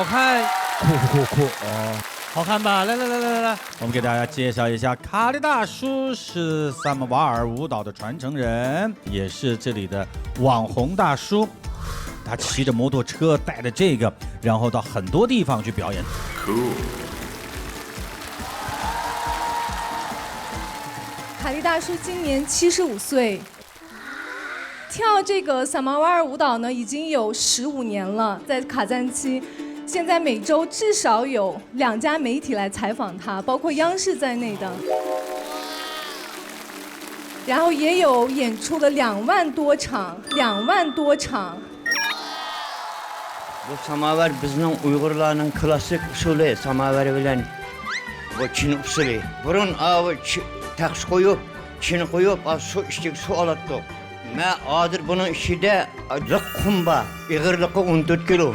好看，酷哦，好看吧？来，我们给大家介绍一下，卡里大叔是萨摩瓦尔舞蹈的传承人，也是这里的网红大叔。他骑着摩托车，带着这个，然后到很多地方去表演。卡利大叔今年75岁，跳这个萨摩瓦尔舞蹈呢已经有15年了，在卡赞区。现在每周至少有2家媒体来采访他，包括央视在内的。然后也有演出了2万多场。Bu samavar bizning Uyg'urlarning klassik usuli samavar bilan bu Çin usuli. Burun avı taş koyup, Çin koyup, su içtik su alattık. Ben adır bunun içinde rık kumba, ağırlığı 14 kilo.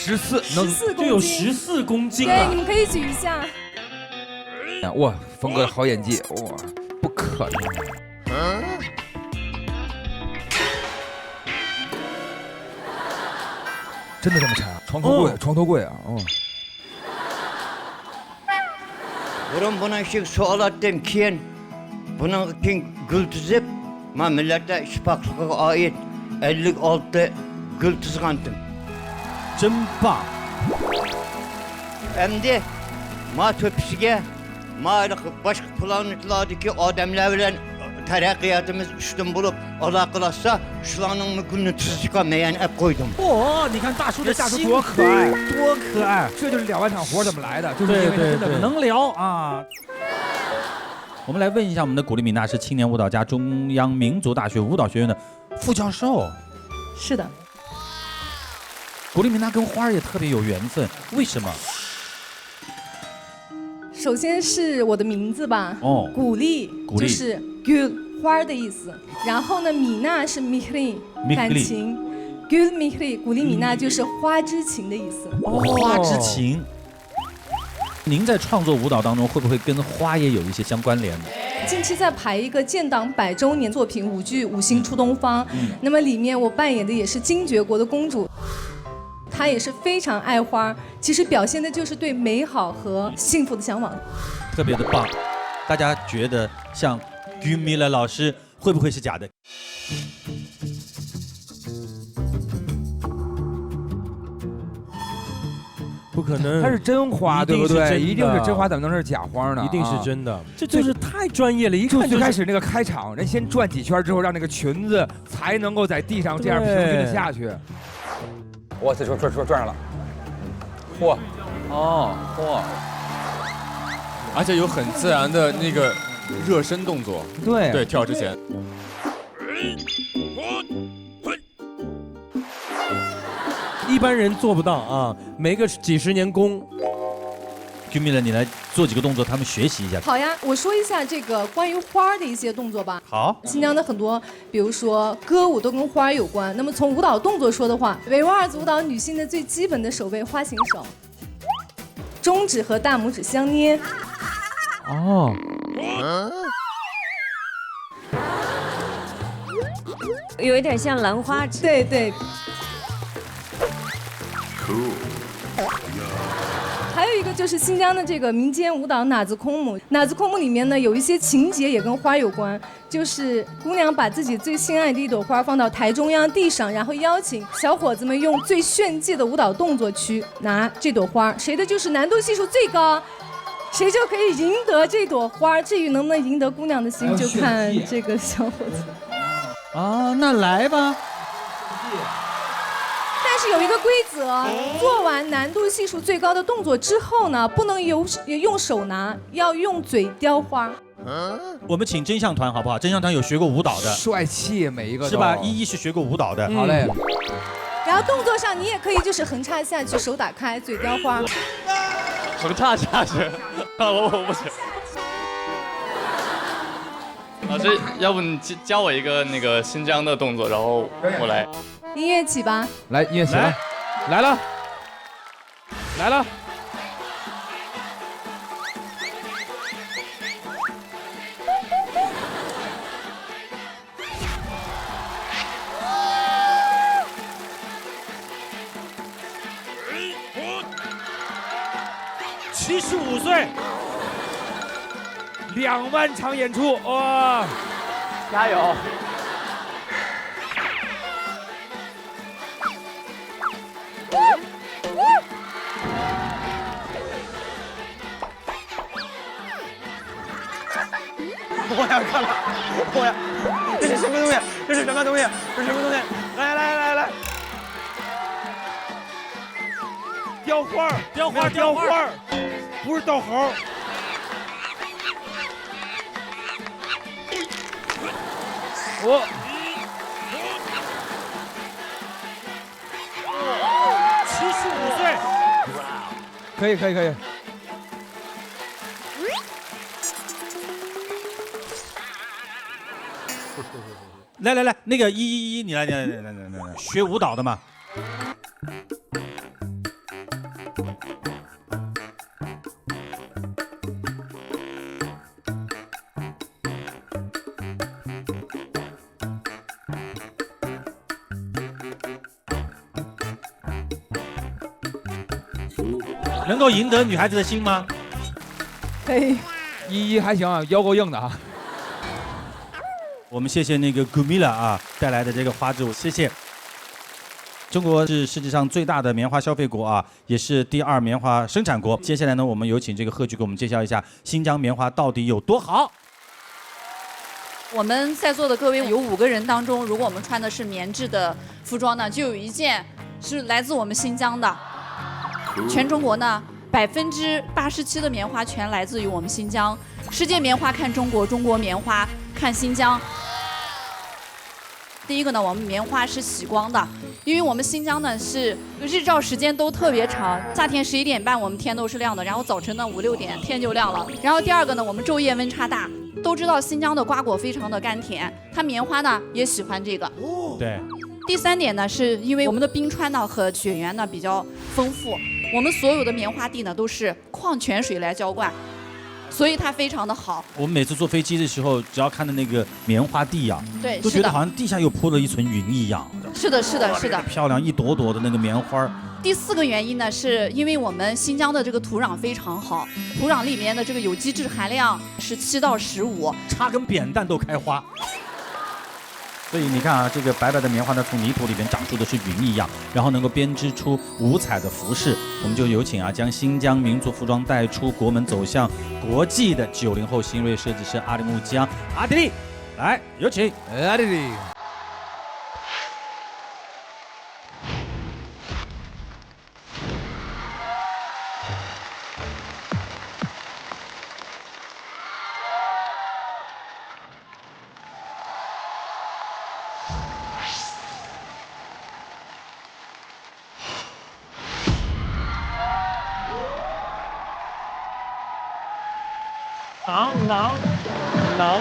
14就有14公斤对，你们可以举一下。哇，峰哥好演技，哇，不可能。真的这么沉啊？床头柜啊！哦。 Burun bunun içinde su alattım kiyen. Bunun için gül tüzüp, ma millete şıpaklığa ait 56 gül tüzgantım. 真棒！ Hem de ma töpüsüge, ma başka planetlardaki adamlarla terakkiyatımız üstün bulup alakalaşsa şulanın mükününü tüzgamayan hep koydum. 哇，你看大叔的大叔心多可爱，多可爱！这就是2万场活怎么来的，就是因为他真的能聊啊。我们来问一下我们的古力米娜是青年舞蹈家，中央民族大学舞蹈学院的副教授。是的。 古力米娜跟花儿也特别有缘分，为什么？首先是我的名字吧，哦，古力就是 gül 花的意思，然后呢，米娜是 mihri 感情 ，gül mihri 古力米娜就是花之情的意思。花之情。您在创作舞蹈当中会不会跟花也有一些相关联呢？ 近期在排一个建党100周年作品舞剧《五星出东方》，那么里面我扮演的也是金爵国的公主。 她也是非常爱花，其实表现的就是对美好和幸福的向往，特别的棒。大家觉得像 Gumila 老师会不会是假的？不可能，它是真花，对不对？一定是真花，怎么能是假花呢？一定是真的，这就是太专业了。一看就最开始那个开场，人先转几圈之后，让那个裙子才能够在地上这样平均的下去。 哇塞，转上了，嚯，哦，嚯，而且有很自然的那个热身动作，对，跳之前。一般人做不到啊，没个几10年功。Gumila， 你来做几个动作，他们学习一下。好呀，我说一下这个关于花的一些动作吧。好，新疆的很多，比如说歌舞都跟花有关。那么从舞蹈动作说的话，维吾尔族舞蹈女性的最基本的手位花形手，中指和大拇指相捏。哦。有一点像兰花指。对对。 还有一个就是新疆的这个民间舞蹈哪子空母，哪子空母里面呢有一些情节也跟花有关，就是姑娘把自己最心爱的一朵花放到台中央地上，然后邀请小伙子们用最炫技的舞蹈动作去拿这朵花，谁的就是难度系数最高，谁就可以赢得这朵花。至于能不能赢得姑娘的心，就看这个小伙子。啊，那来吧。 但是有一个规则，做完难度系数最高的动作之后呢，不能用手拿，要用嘴叼花。我们请真相团好不好？真相团有学过舞蹈的，帅气每一个是吧？依依是学过舞蹈的，好嘞。然后动作上你也可以就是横插下去，手打开，嘴叼花。横插下去，我不行。老师，要不你教我一个那个新疆的动作，然后我来。 音乐起吧！来，音乐起来，来了，来了。2万场演出，哇！加油！我要看了，我要，这是什么东西？这是什么东西？这是什么东西？来！雕花儿，雕花儿，不是逗猴。我75岁，可以。来，那个一，你来，学舞蹈的嘛。能够赢得女孩子的心吗？可以。依还行啊，腰够硬的啊。我们谢谢那个 Gumila 啊带来的这个花之舞，谢谢。中国是世界上最大的棉花消费国啊，也是第2棉花生产国。接下来呢，我们有请这个贺剧给我们介绍一下新疆棉花到底有多好。我们在座的各位有5个人当中，如果我们穿的是棉质的服装呢，就有1件是来自我们新疆的。全中国呢，87%的棉花全来自于我们新疆。世界棉花看中国，中国棉花看新疆。第一个呢，我们棉花是洗光的，因为我们新疆呢是日照时间都特别长，夏天11点半我们天都是亮的，然后早晨呢5、6点天就亮了。然后第二个呢，我们昼夜温差大，都知道新疆的瓜果非常的甘甜，它棉花呢也喜欢这个。对。第3点呢，是因为我们的冰川呢和雪原呢比较丰富，我们所有的棉花地呢都是矿泉水来浇灌，所以它非常的好。我们每次坐飞机的时候，只要看到那个棉花地啊，对，都觉得好像地下又铺了一层云一样。是的，漂亮，一朵朵的那个棉花。第4个原因呢，是因为我们新疆的这个土壤非常好，土壤里面的这个有机质含量是7到15，插根扁担都开花。所以你看啊，这个白白的棉花呢，从泥土里面长出的是云一样，然后能够编织出五彩的服饰。我们就有请啊，将新疆民族服装带出国门，走向国际的90后新锐设计师阿里木江阿迪力，来有请阿迪力。能。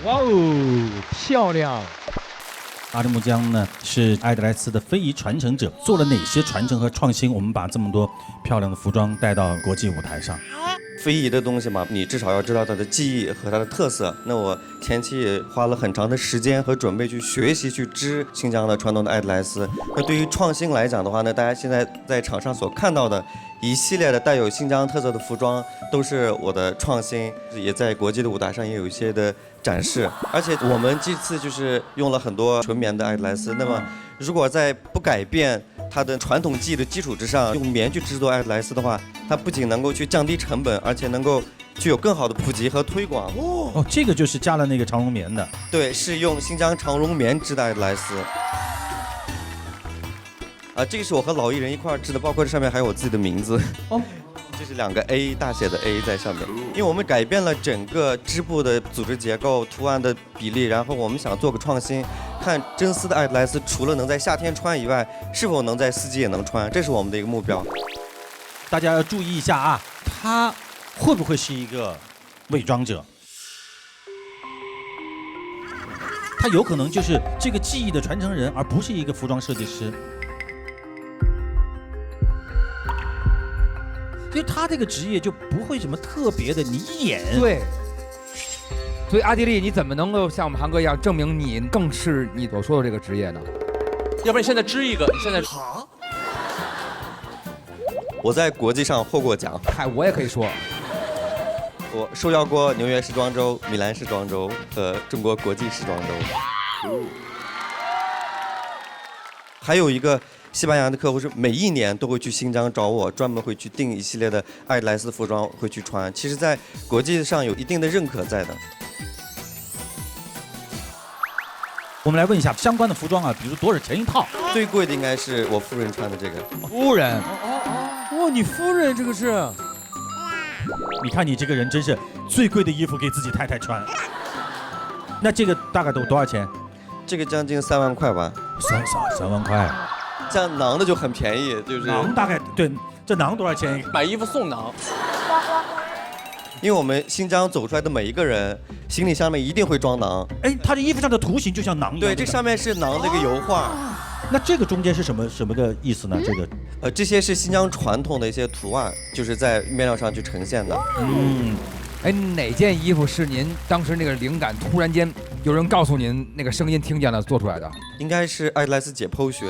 哇哦，漂亮！阿里木江呢是艾德莱斯的非遗传承者，做了哪些传承和创新？我们把这么多漂亮的服装带到国际舞台上。非遗的东西嘛，你至少要知道它的技艺和它的特色。那我前期也花了很长的时间和准备去学习、去织新疆的传统的艾德莱斯。那对于创新来讲的话呢，大家现在在场上所看到的一系列的带有新疆特色的服装，都是我的创新，也在国际的舞台上也有一些的展示。而且我们这次就是用了很多纯棉的艾德莱斯，那么如果在不改变它的传统技艺的基础之上，用棉去制作艾德莱斯的话，它不仅能够去降低成本，而且能够具有更好的普及和推广。哦，这个就是加了那个长绒棉的。对，是用新疆长绒棉织的艾德莱斯。这个是我和老艺人一块儿织的，包括这上面还有我自己的名字。哦，这是2个 A 大写的 A 在上面，因为我们改变了整个织布的组织结构、图案的比例，然后我们想做个创新，看真丝的爱德莱斯除了能在夏天穿以外，是否能在四季也能穿，这是我们的一个目标。大家要注意一下啊，他会不会是一个伪装者？他有可能就是这个技艺的传承人，而不是一个服装设计师。所以他这个职业就不会什么特别的，你一眼对。所以阿迪丽，你怎么能够像我们韩哥一样证明你更是你所说的这个职业呢？要不然你现在织一个，你现在我在国际上获过奖，嗨，我也可以说，我受邀过纽约时装周、米兰时装周和中国国际时装周。还有一个西班牙的客户是每一年都会去新疆找我，专门会去订一系列的爱德莱斯服装会去穿。其实，在国际上有一定的认可在的。我们来问一下相关的服装啊，比如多少钱一套？最贵的应该是我夫人穿的这个。夫人？哇，你夫人这个是？你看你这个人真是最贵的衣服给自己太太穿。那这个大概都多少钱？这个将近3万块吧。3万块。像囊的就很便宜，就是囊大概对，这囊多少钱？买衣服送囊。因为我们新疆走出来的每一个人，行李箱里面一定会装囊。哎，他这衣服上的图形就像囊一样。对，这上面是囊的一个油画。那这个中间是什么个意思呢？这个这些是新疆传统的一些图案，就是在面料上去呈现的。哎，哪件衣服是您当时那个灵感突然间有人告诉您那个声音听见了做出来的？应该是爱德莱斯解剖学，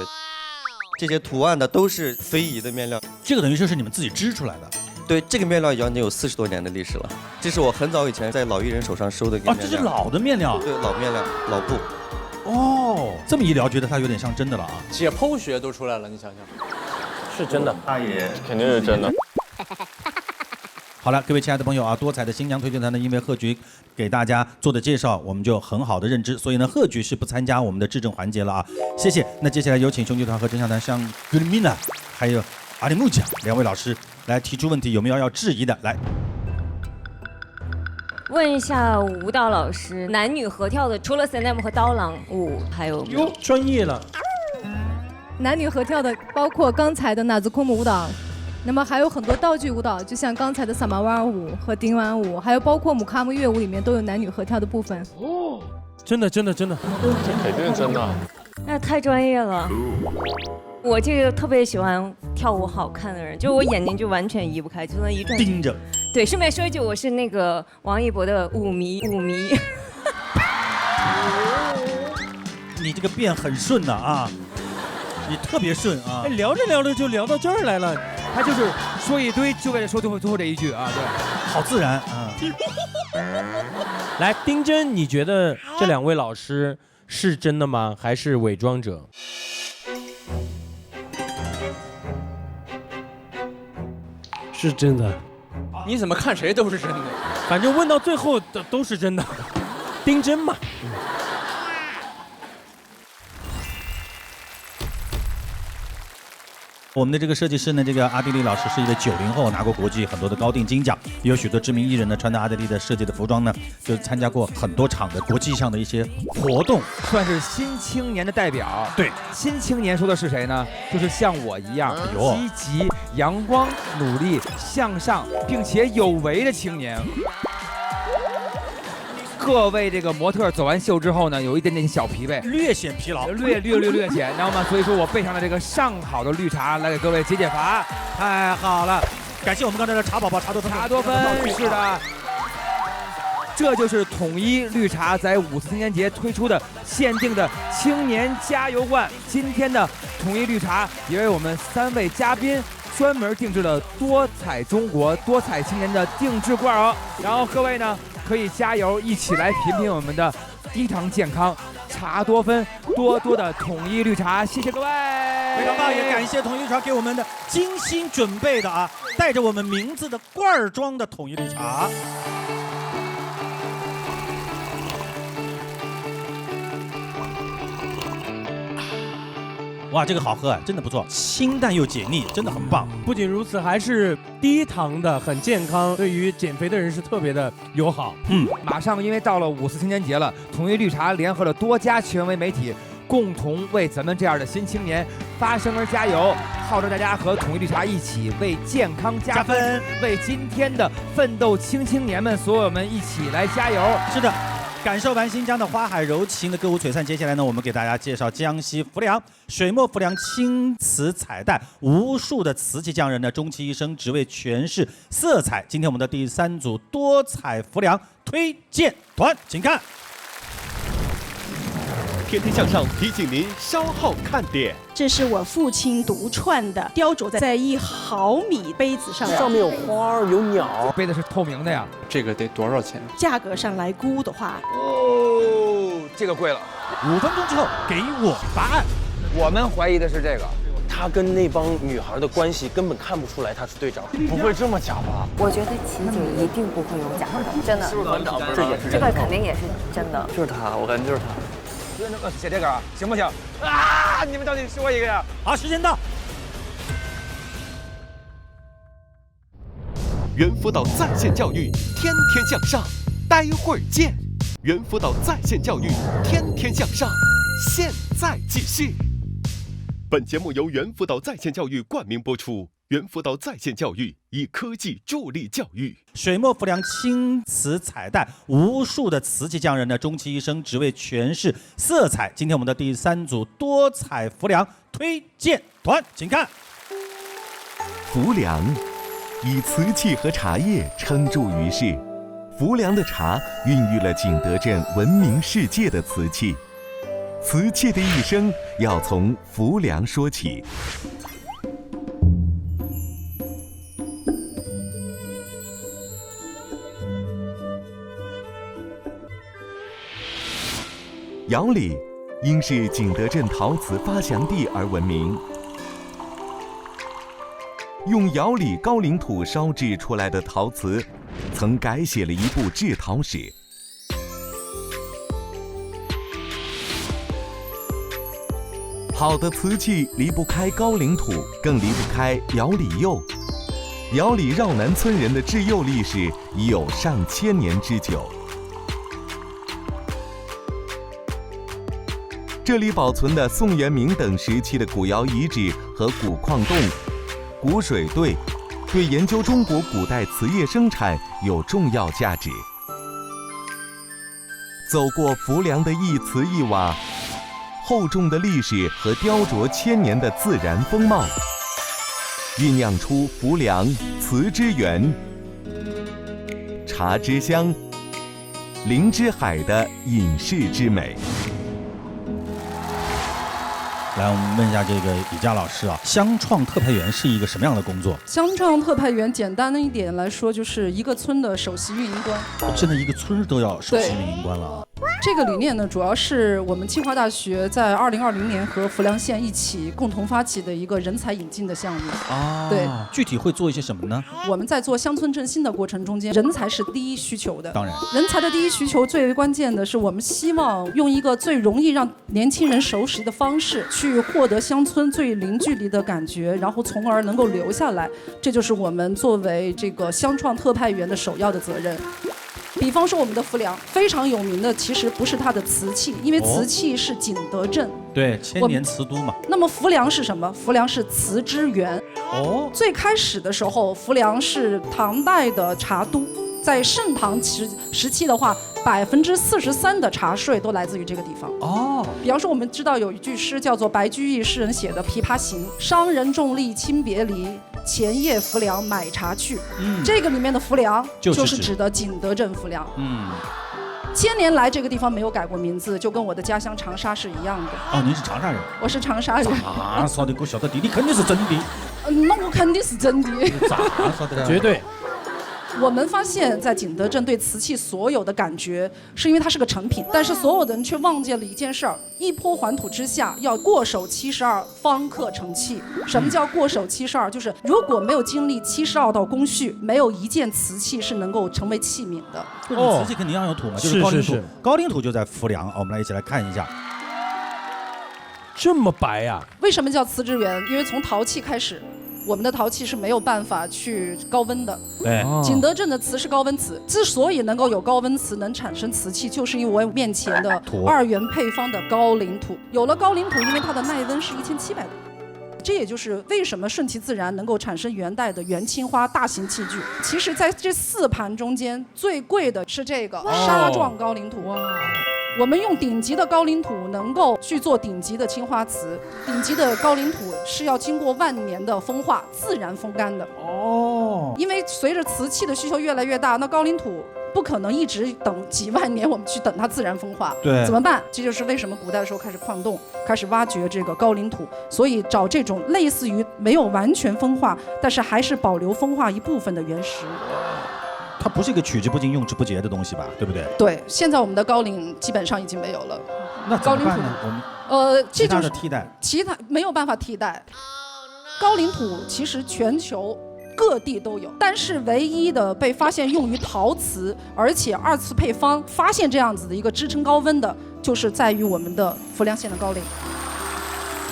这些图案的都是非遗的面料。这个等于说是你们自己织出来的。对，这个面料已经有40多年的历史了。这是我很早以前在老艺人手上收的一个面料。这是老的面料。对，老面料，老布。哦，这么一聊，觉得它有点像真的了啊。解剖学都出来了，你想想，是真的，他也肯定是真的。好了，各位亲爱的朋友啊，多彩的新疆推荐团呢，因为贺局给大家做的介绍，我们就很好的认知，所以呢，贺局是不参加我们的质证环节了啊。谢谢。那接下来有请兄弟团和真相团像格里米娜还有阿里木奖2位老师来提出问题，有没有要质疑的？来。问一下舞蹈老师，男女合跳的除了 CNM 和刀郎舞，还有没有？哟，专业了。男女合跳的包括刚才的纳兹库姆舞蹈，那么还有很多道具舞蹈，就像刚才的萨玛瓦尔舞和丁瓦舞，还有包括姆卡姆乐舞里面都有男女合跳的部分。哦，真的，这肯定是真的。那太专业了。我这个特别喜欢跳舞好看的人，就我眼睛就完全移不开，就那一转盯着。对，顺便说一句，我是那个王一博的舞迷。你这个变很顺呐啊，你特别顺啊。聊着聊着就聊到这儿来了，他就是说一堆，就为了说最后这一句啊，对，好自然啊。来，丁真，你觉得这2位老师是真的吗？还是伪装者？是真的。你怎么看谁都是真的，反正问到最后都是真的。丁真嘛。我们的这个设计师呢，这个阿迪丽老师是一个90后，拿过国际很多的高定金奖，也有许多知名艺人呢穿着阿迪丽的设计的服装呢，就参加过很多场的国际上的一些活动，算是新青年的代表。对，新青年说的是谁呢？就是像我一样积极、阳光、努力、向上，并且有为的青年。各位这个模特走完秀之后呢，有一点点小疲惫，略显疲劳，略显，知道吗？所以说我备上了这个上好的绿茶来给各位解解乏。太好了，感谢我们刚才的茶宝宝茶多芬，是的，这就是统一绿茶在5四青年节推出的限定的青年加油罐。今天的统一绿茶也为我们3位嘉宾专门定制了多彩中国、多彩青年的定制罐哦。然后各位呢，可以加油，一起来品品我们的低糖健康茶多芬多的统一绿茶。谢谢各位，非常棒，也感谢统一绿茶给我们的精心准备的啊，带着我们名字的罐装的统一绿茶。哇，这个好喝啊，真的不错，清淡又解腻，真的很棒。不仅如此，还是低糖的，很健康，对于减肥的人是特别的友好。马上因为到了5·4青年节了，统一绿茶联合了多家权威媒体，共同为咱们这样的新青年发声而加油，号召大家和统一绿茶一起为健康加分，为今天的奋斗青年们所有们一起来加油。是的。感受完新疆的花海柔情的歌舞璀璨，接下来呢，我们给大家介绍江西浮梁水墨浮梁青瓷彩带，无数的瓷器匠人呢，终其一生只为诠释色彩。今天我们的第3组多彩浮梁推荐团，请看。天天向上提醒您稍后看点。这是我父亲独创的，雕琢在1毫米杯子上，上面有花有鸟，杯子是透明的呀。这个得多少钱？价格上来估的话，这个贵了。5分钟之后给我答案。我们怀疑的是这个。他跟那帮女孩的关系根本看不出来他是队长，不会这么假吧？我觉得琪姐一定不会有假的，真的。是不是团长？这也是这个肯定也是真的。就是他，我感觉就是他。写这个行不行？啊！你们到底说一个呀？好，时间到。猿辅导在线教育，天天向上，待会儿见。猿辅导在线教育，天天向上，现在继续。本节目由猿辅导在线教育冠名播出。猿辅导在线教育以科技助力教育。水墨浮梁青瓷彩带，无数的瓷器匠人呢，终其一生只为诠释色彩。今天我们的第3组多彩浮梁推荐团，请看。浮梁以瓷器和茶叶称著于世，浮梁的茶孕育了景德镇闻名世界的瓷器。瓷器的一生要从浮梁说起。窑里因是景德镇陶瓷发祥地而闻名，用窑里高岭土烧制出来的陶瓷，曾改写了一部制陶史。好的瓷器离不开高岭土，更离不开窑里釉。窑里绕南村人的制釉历史已有上千年之久。这里保存的宋元明等时期的古窑遗址和古矿洞、古水碓，对研究中国古代瓷业生产有重要价值。走过浮梁的一瓷一瓦，厚重的历史和雕琢千年的自然风貌，酝酿出浮梁瓷之源、茶之香、林之海的隐士之美。来，我们问一下这个李佳老师啊，乡创特派员是一个什么样的工作？乡创特派员简单的一点来说，就是一个村的首席运营官。现在一个村都要首席运营官了啊。这个理念呢，主要是我们清华大学在2020年和浮梁县一起共同发起的一个人才引进的项目。啊，对，具体会做一些什么呢？我们在做乡村振兴的过程中间，人才是第一需求的。当然，人才的第一需求最为关键的是，我们希望用一个最容易让年轻人熟悉的方式，去获得乡村最零距离的感觉，然后从而能够留下来。这就是我们作为这个乡创特派员的首要的责任。比方说我们的浮梁非常有名的，其实不是它的瓷器，因为瓷器是景德镇，对，千年瓷都嘛。那么浮梁是什么？浮梁是瓷之源。哦，最开始的时候，浮梁是唐代的茶都，在盛唐时期的话，43%的茶税都来自于这个地方。哦，比方说我们知道有一句诗叫做白居易诗人写的《琵琶行》，商人重利轻别离，前夜浮梁买茶去。这个里面的浮梁就是指的景德镇浮梁。千年来这个地方没有改过名字，就跟我的家乡长沙是一样的。哦，您是长沙人？我是长沙人。咋说的？我晓得的，你肯定是真的。那我肯定是真的。咋说的？绝对。我们发现，在景德镇对瓷器所有的感觉，是因为它是个成品，但是所有的人却忘记了一件事儿：一坡还土之下，要过手72，方可成器。什么叫过手72？就是如果没有经历72道工序，没有一件瓷器是能够成为器皿的。瓷器肯定要有土嘛，就是高岭土。高岭土就在浮梁，我们来一起来看一下。这么白呀？为什么叫瓷质源？因为从陶器开始，我们的陶器是没有办法去高温的。对，景德镇的瓷是高温瓷，之所以能够有高温瓷能产生瓷器，就是因为我面前的2元配方的高岭土。有了高岭土，因为它的耐温是1700度。这也就是为什么顺其自然能够产生元代的元青花大型器具。其实，在这4盘中间，最贵的是这个砂状高岭土。我们用顶级的高岭土能够去做顶级的青花瓷，顶级的高岭土是要经过万年的风化、自然风干的。因为随着瓷器的需求越来越大，那高岭土不可能一直等几万年，我们去等它自然风化。对，怎么办？这就是为什么古代的时候开始矿洞，开始挖掘这个高岭土，所以找这种类似于没有完全风化，但是还是保留风化一部分的原石。它不是一个取之不尽用之不竭的东西吧？对不对？对，现在我们的高岭基本上已经没有了。那怎么办呢？我们这就是其他的替代，其他没有办法替代。高岭土其实全球各地都有，但是唯一的被发现用于陶瓷，而且2次配方发现这样子的一个支撑高温的，就是在于我们的浮梁县的高岭。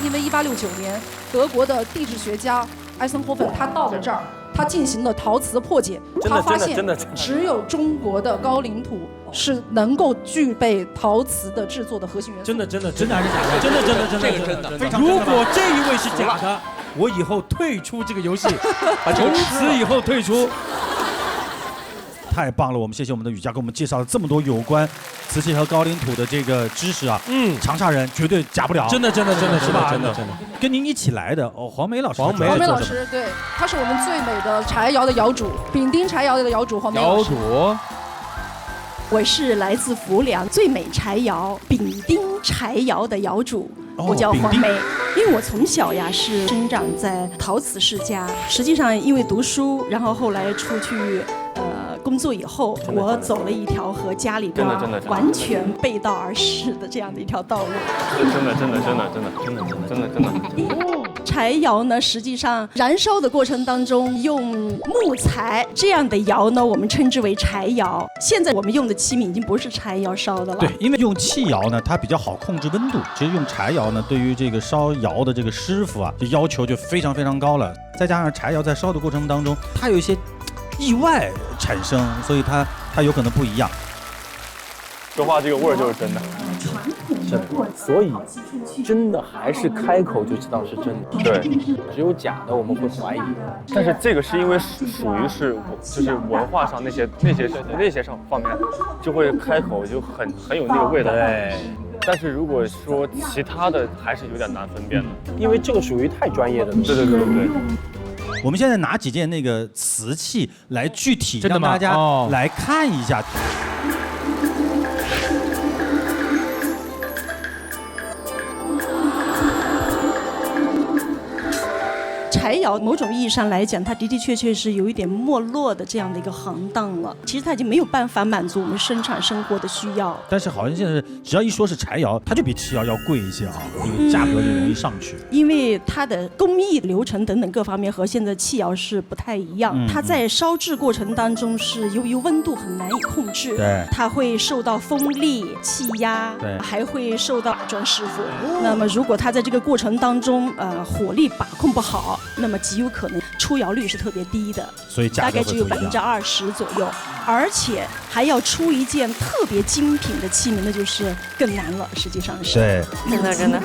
因为1869年，德国的地质学家艾森霍芬他到了这儿，他进行了陶瓷破解，他发现只有中国的高岭土是能够具备陶瓷的制作的核心元素。真的还是假的？真的，这个真的非常。如果这一位是假的，我以后退出这个游戏，从此以后退出。太棒了，我们谢谢我们的雨佳给我们介绍了这么多有关瓷器和高岭土的这个知识啊。长沙人绝对假不了。真的是吧？真的。跟您一起来的黄梅老师。黄梅老师，对，他是我们最美的柴窑的窑主，丙丁柴窑的窑主黄梅老师。窑主。我是来自浮梁最美柴窑丙丁柴窑的窑主，我叫黄梅。因为我从小呀是生长在陶瓷世家，实际上因为读书，然后后来出去工作以后，我走了一条和家里边完全背道而驰的这样的一条道路。真的。柴窑呢，实际上燃烧的过程当中用木材这样的窑呢，我们称之为柴窑。现在我们用的器皿已经不是柴窑烧的了。对，因为用气窑呢，它比较好控制温度。其实用柴窑呢，对于这个烧窑的这个师傅啊，就要求就非常非常高了。再加上柴窑在烧的过程当中，它有一些意外产生，所以它有可能不一样。说话这个味儿就是真的，所以真的还是开口就知道是真的。对，只有假的我们会怀疑。但是这个是因为属于是就是文化上那些上方面，就会开口就很有那个味道。对。但是如果说其他的，还是有点难分辨的，因为这个属于太专业的东西。对。我们现在拿几件那个瓷器来具体让大家来看一下。柴窑某种意义上来讲，它的的确确是有一点没落的这样的一个行当了。其实它已经没有办法满足我们生产生活的需要。但是好像现在只要一说是柴窑，它就比气窑要贵一些啊，这个价格就容易上去。因为它的工艺流程等等各方面和现在气窑是不太一样。它在烧制过程当中是由于温度很难以控制，对，它会受到风力、气压，对，还会受到打砖师傅。那么如果它在这个过程当中，火力把控不好，那么极有可能出窑率是特别低的，所以大概只有20%左右，而且还要出一件特别精品的器皿，那就是更难了。实际上是，对，真的。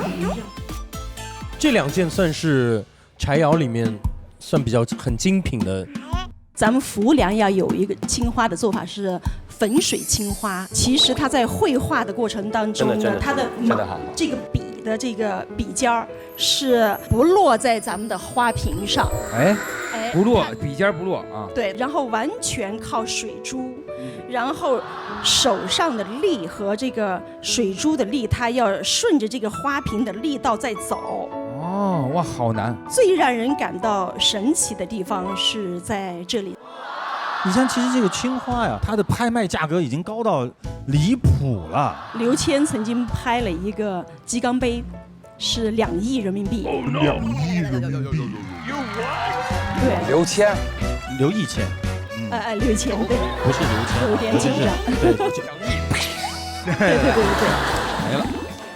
这2件算是柴窑里面算比较很精品的。咱们浮梁呀有一个青花的做法是粉水青花，其实它在绘画的过程当中呢，它的这个笔的这个笔尖儿是不落在咱们的花瓶上，不落，笔尖不落啊。对，然后完全靠水珠，然后手上的力和这个水珠的力，它要顺着这个花瓶的力道在走。哦，哇，好难！最让人感到神奇的地方是在这里。你像其实这个青花呀，它的拍卖价格已经高到离谱了。刘谦曾经拍了一个鸡缸杯，是2亿人民币。2亿人民币。对。刘谦。刘义谦。刘谦对。不是刘谦。有点紧张。对。对。没了。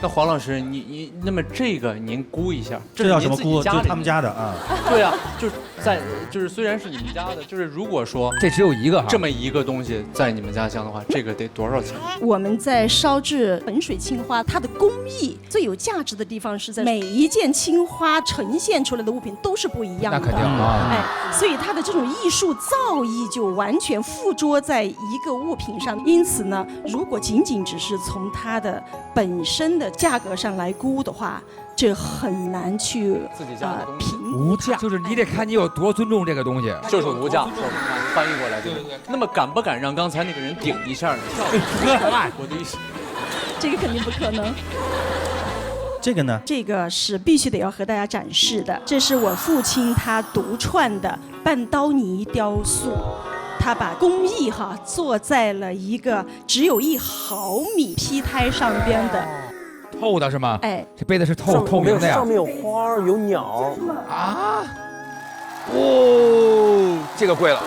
那黄老师，你那么这个您估一下，这叫什么估？就就是他们家的啊。对啊，就是虽然是你们家的，就是如果说这只有一个这么一个东西在你们家乡的话，这个得多少钱？我们在烧制粉水青花，它的工艺最有价值的地方是在每一件青花呈现出来的物品都是不一样的。那肯定啊，哎，所以它的这种艺术造诣就完全附着在一个物品上。因此呢，如果仅仅只是从它的本身的价格上来估的话，这很难去评无价，就是你得看你有多尊重这个东西，就是无价。翻译过来，对。那么敢不敢让刚才那个人顶一下？我的意思，这个肯定不可能。这个呢？这个是必须得要和大家展示的，这是我父亲他独创的半刀泥雕塑。他把工艺做在了一个只有1毫米坯胎上边的，透的是吗？哎，这杯子是透明的呀。上面有花儿，有鸟啊！哦，这个贵了。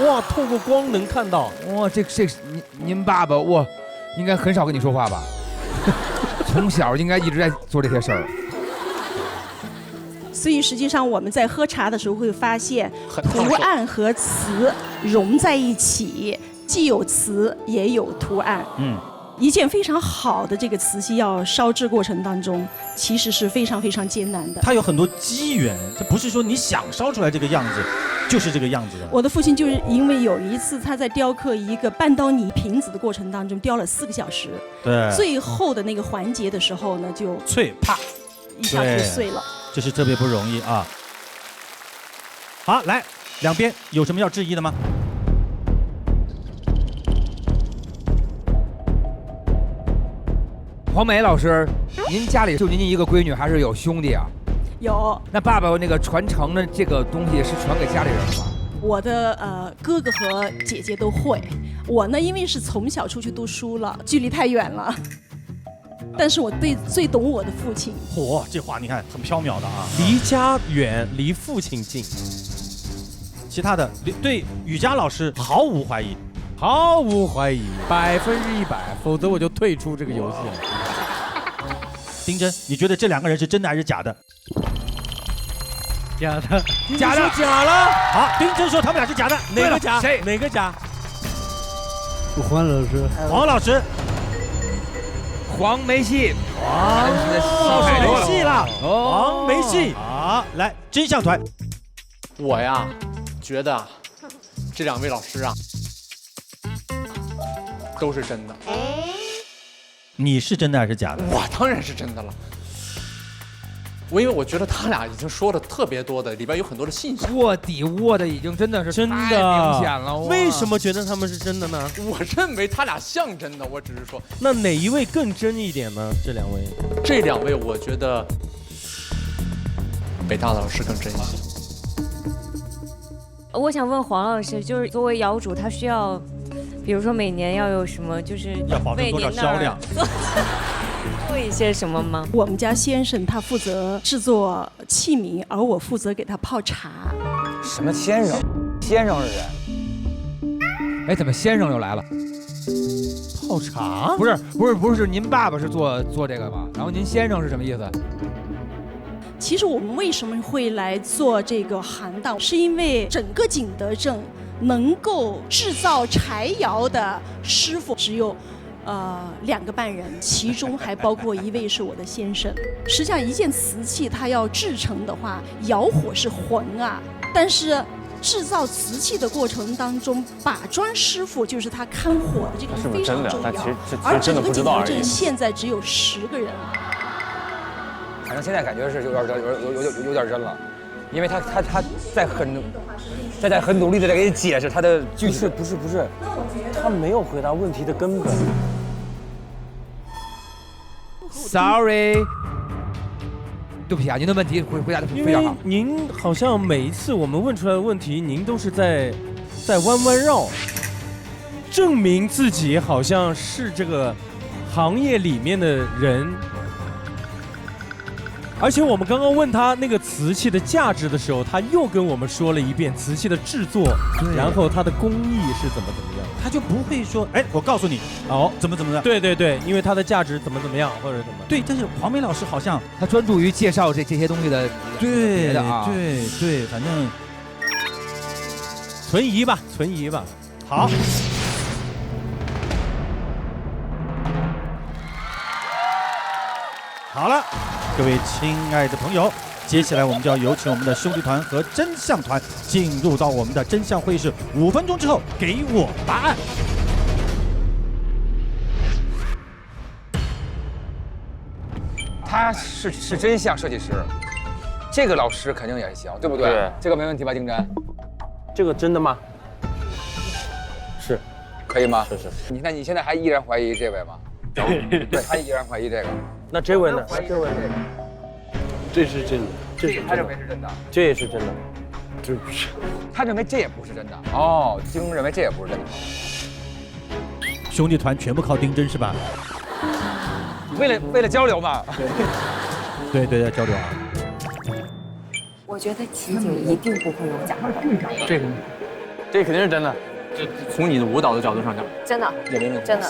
哇，透过光能看到。哇，这您爸爸哇，应该很少跟你说话吧？从小应该一直在做这些事儿。所以实际上我们在喝茶的时候会发现，图案和词融在一起，既有词也有图案。一件非常好的这个瓷器要烧制过程当中，其实是非常非常艰难的。它有很多机缘，这不是说你想烧出来这个样子，就是这个样子的。我的父亲就是因为有一次他在雕刻一个半刀泥瓶子的过程当中，雕了4个小时。对。最后的那个环节的时候呢，就脆啪，一下就碎了。这是特别不容易啊！好，来，两边有什么要质疑的吗？黄梅老师，您家里就您一个闺女，还是有兄弟啊？有。那爸爸那个传承的这个东西是传给家里人吗？我的哥哥和姐姐都会，我呢因为是从小出去读书了，距离太远了。但是我最懂我的父亲。嚯，这话你看很缥缈的啊！离家远，离父亲近。其他的对雨佳老师毫无怀疑，毫无怀疑，100%，否则我就退出这个游戏了。丁真，你觉得这2个人是真的还是假的？假的，假的，假了。好，丁真说他们俩是假的，哪个假？谁？哪个假？黄老师。黄老师。黄梅戏，没戏了，黄梅戏。好，来真相团。我呀，觉得这2位老师啊，都是真的。你是真的还是假的？我当然是真的了。因为我觉得他俩已经说的特别多的，里边有很多的信息。卧底卧的已经真的是真的太明显了。为什么觉得他们是真的呢？我认为他俩像真的，我只是说。那哪一位更真一点呢？这2位？这2位我觉得北大老师更真一些。我想问黄老师，就是作为窑主，他需要，比如说每年要有什么，就是要保证多少销量？做一些什么吗？我们家先生他负责制作器皿，而我负责给他泡茶。什么先生？先生是谁？哎，怎么先生又来了？泡茶？不是，您爸爸是做这个吧？然后您先生是什么意思？其实我们为什么会来做这个行当，是因为整个景德镇能够制造柴窑的师傅只有2个半人，其中还包括1位是我的先生。实际上，一件瓷器它要制成的话，窑火是浑啊，但是制造瓷器的过程当中，把砖师傅就是他看火的这个非常重要。而整个景德镇现在只有10个人。反正现在感觉是有点真了，因为他在很努力的在给你解释他的具体。不是，他没有回答问题的根本。Sorry， 对不起啊，您的问题回答的非常好。您好像每一次我们问出来的问题，您都是在弯弯绕，证明自己好像是这个行业里面的人。而且我们刚刚问他那个瓷器的价值的时候，他又跟我们说了一遍瓷器的制作，然后它的工艺是怎么样，他就不会说，哎，我告诉你，哦，怎么样？对对对，因为它的价值怎么样，或者怎么。对，但是黄梅老师好像他专注于介绍这些东西的，对的啊，对，反正存疑吧。好。好了，各位亲爱的朋友，接下来我们就要有请我们的兄弟团和真相团进入到我们的真相会议室，5分钟之后给我答案。他是真相设计师，这个老师肯定也行，对不对？对，这个没问题吧，丁真？这个真的吗？是，可以吗？是。那你现在还依然怀疑这位吗？对，他依然怀疑这个。那这位呢？这位这是真的，这是他认为是真的，这也是真的，这不是。他认为这也不是真的。哦，丁认为这也不是真的。兄弟团全部靠丁真是吧？为了交流嘛。对，要交流啊。我觉得琪姐一定不会有假的。这肯定是真的。这从你的舞蹈的角度上讲，真的，真的，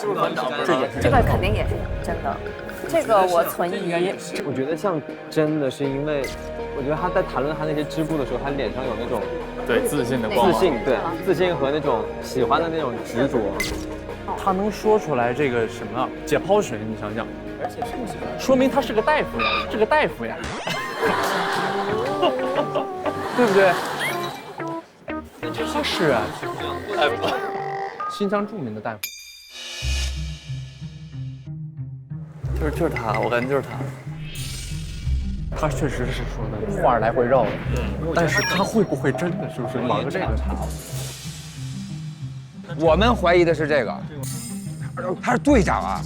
这个肯定也是真的。这个我存疑。我觉得像真的是因为，我觉得他在谈论他那些织布的时候，他脸上有那种自信的光芒，自信和那种喜欢的那种执着。他能说出来这个什么解剖学，你想想，而且说明他是个大夫呀，对不对？他是啊，大夫，新疆著名的大夫。就是他，我感觉就是他。他确实是说的话来回绕的，但是他会不会真的是不是忙着这个？我们怀疑的是这个，他是队长啊！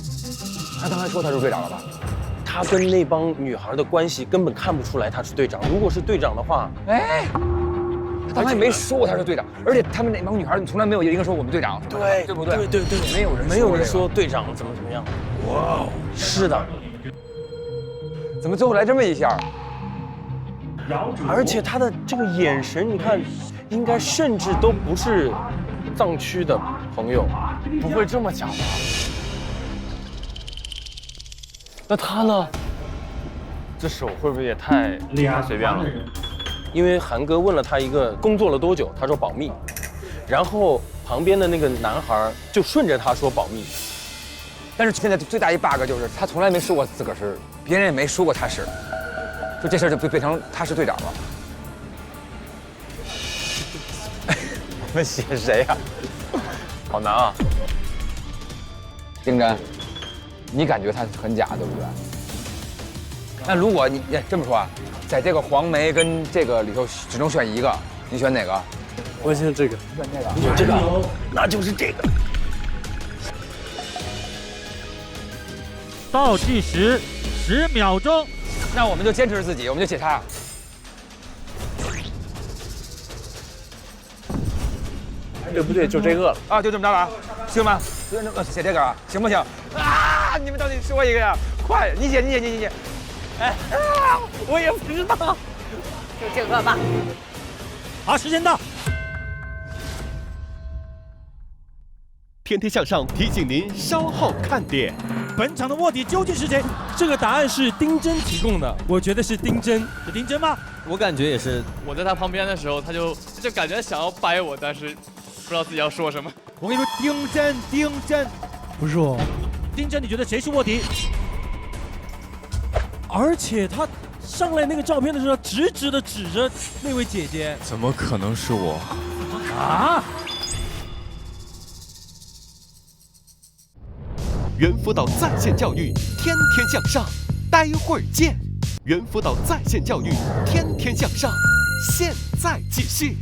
他刚才说他是队长了吧？他跟那帮女孩的关系根本看不出来他是队长。如果是队长的话，哎，他刚才没说他是队长，而且他们那帮女孩从来没有一个说我们队长，对不对？对，没有人说队长怎么样。哇，是的。怎么最后来这么一下？而且他的这个眼神，你看，应该甚至都不是藏区的朋友，不会这么假吧？那他呢？这手会不会也太随便了？因为韩哥问了他一个工作了多久，他说保密，然后旁边的那个男孩就顺着他说保密。但是现在最大一 bug 就是他从来没说过自个儿是，别人也没说过他是，就这事儿就变成他是队长了。我们写谁呀？好难啊！丁真，你感觉他很假，对不对？那如果你这么说啊，在这个黄梅跟这个里头只能选一个，你选哪个？我选这个。选这个？你选这个？那就是这个。倒计时10秒钟，那我们就坚持自己，我们就写他。对不对？就这个了啊，就这么着了啊，行吗？写这个啊，行不行？啊，你们到底说一个呀？快，你写。哎啊，我也不知道，就这个吧。好，时间到。天天向上提醒您稍后看点。本场的卧底究竟是谁？这个答案是丁真提供的，我觉得是丁真。是丁真吗？我感觉也是。我在他旁边的时候，他就感觉想要掰我，但是不知道自己要说什么。我跟你说，丁真，不是我。丁真，你觉得谁是卧底？而且他上来那个照片的时候，直直的指着那位姐姐。怎么可能是我？啊！猿辅导在线教育，天天向上，待会儿见。猿辅导在线教育，天天向上，现在继续。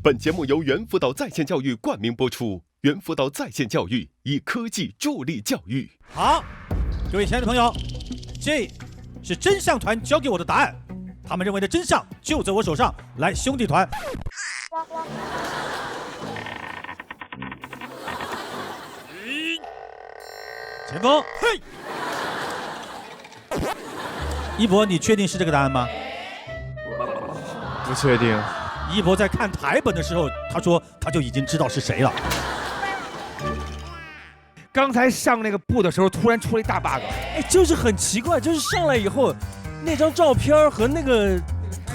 本节目由猿辅导在线教育冠名播出。猿辅导在线教育以科技助力教育。好，各位亲爱的朋友，这是真相团交给我的答案，他们认为的真相就在我手上。来，兄弟团。前锋，嘿！一博，你确定是这个答案吗？不确定。一博在看台本的时候，他说他就已经知道是谁了。刚才上那个步的时候，突然出了一大 bug。哎，就是很奇怪，就是上来以后，那张照片和那个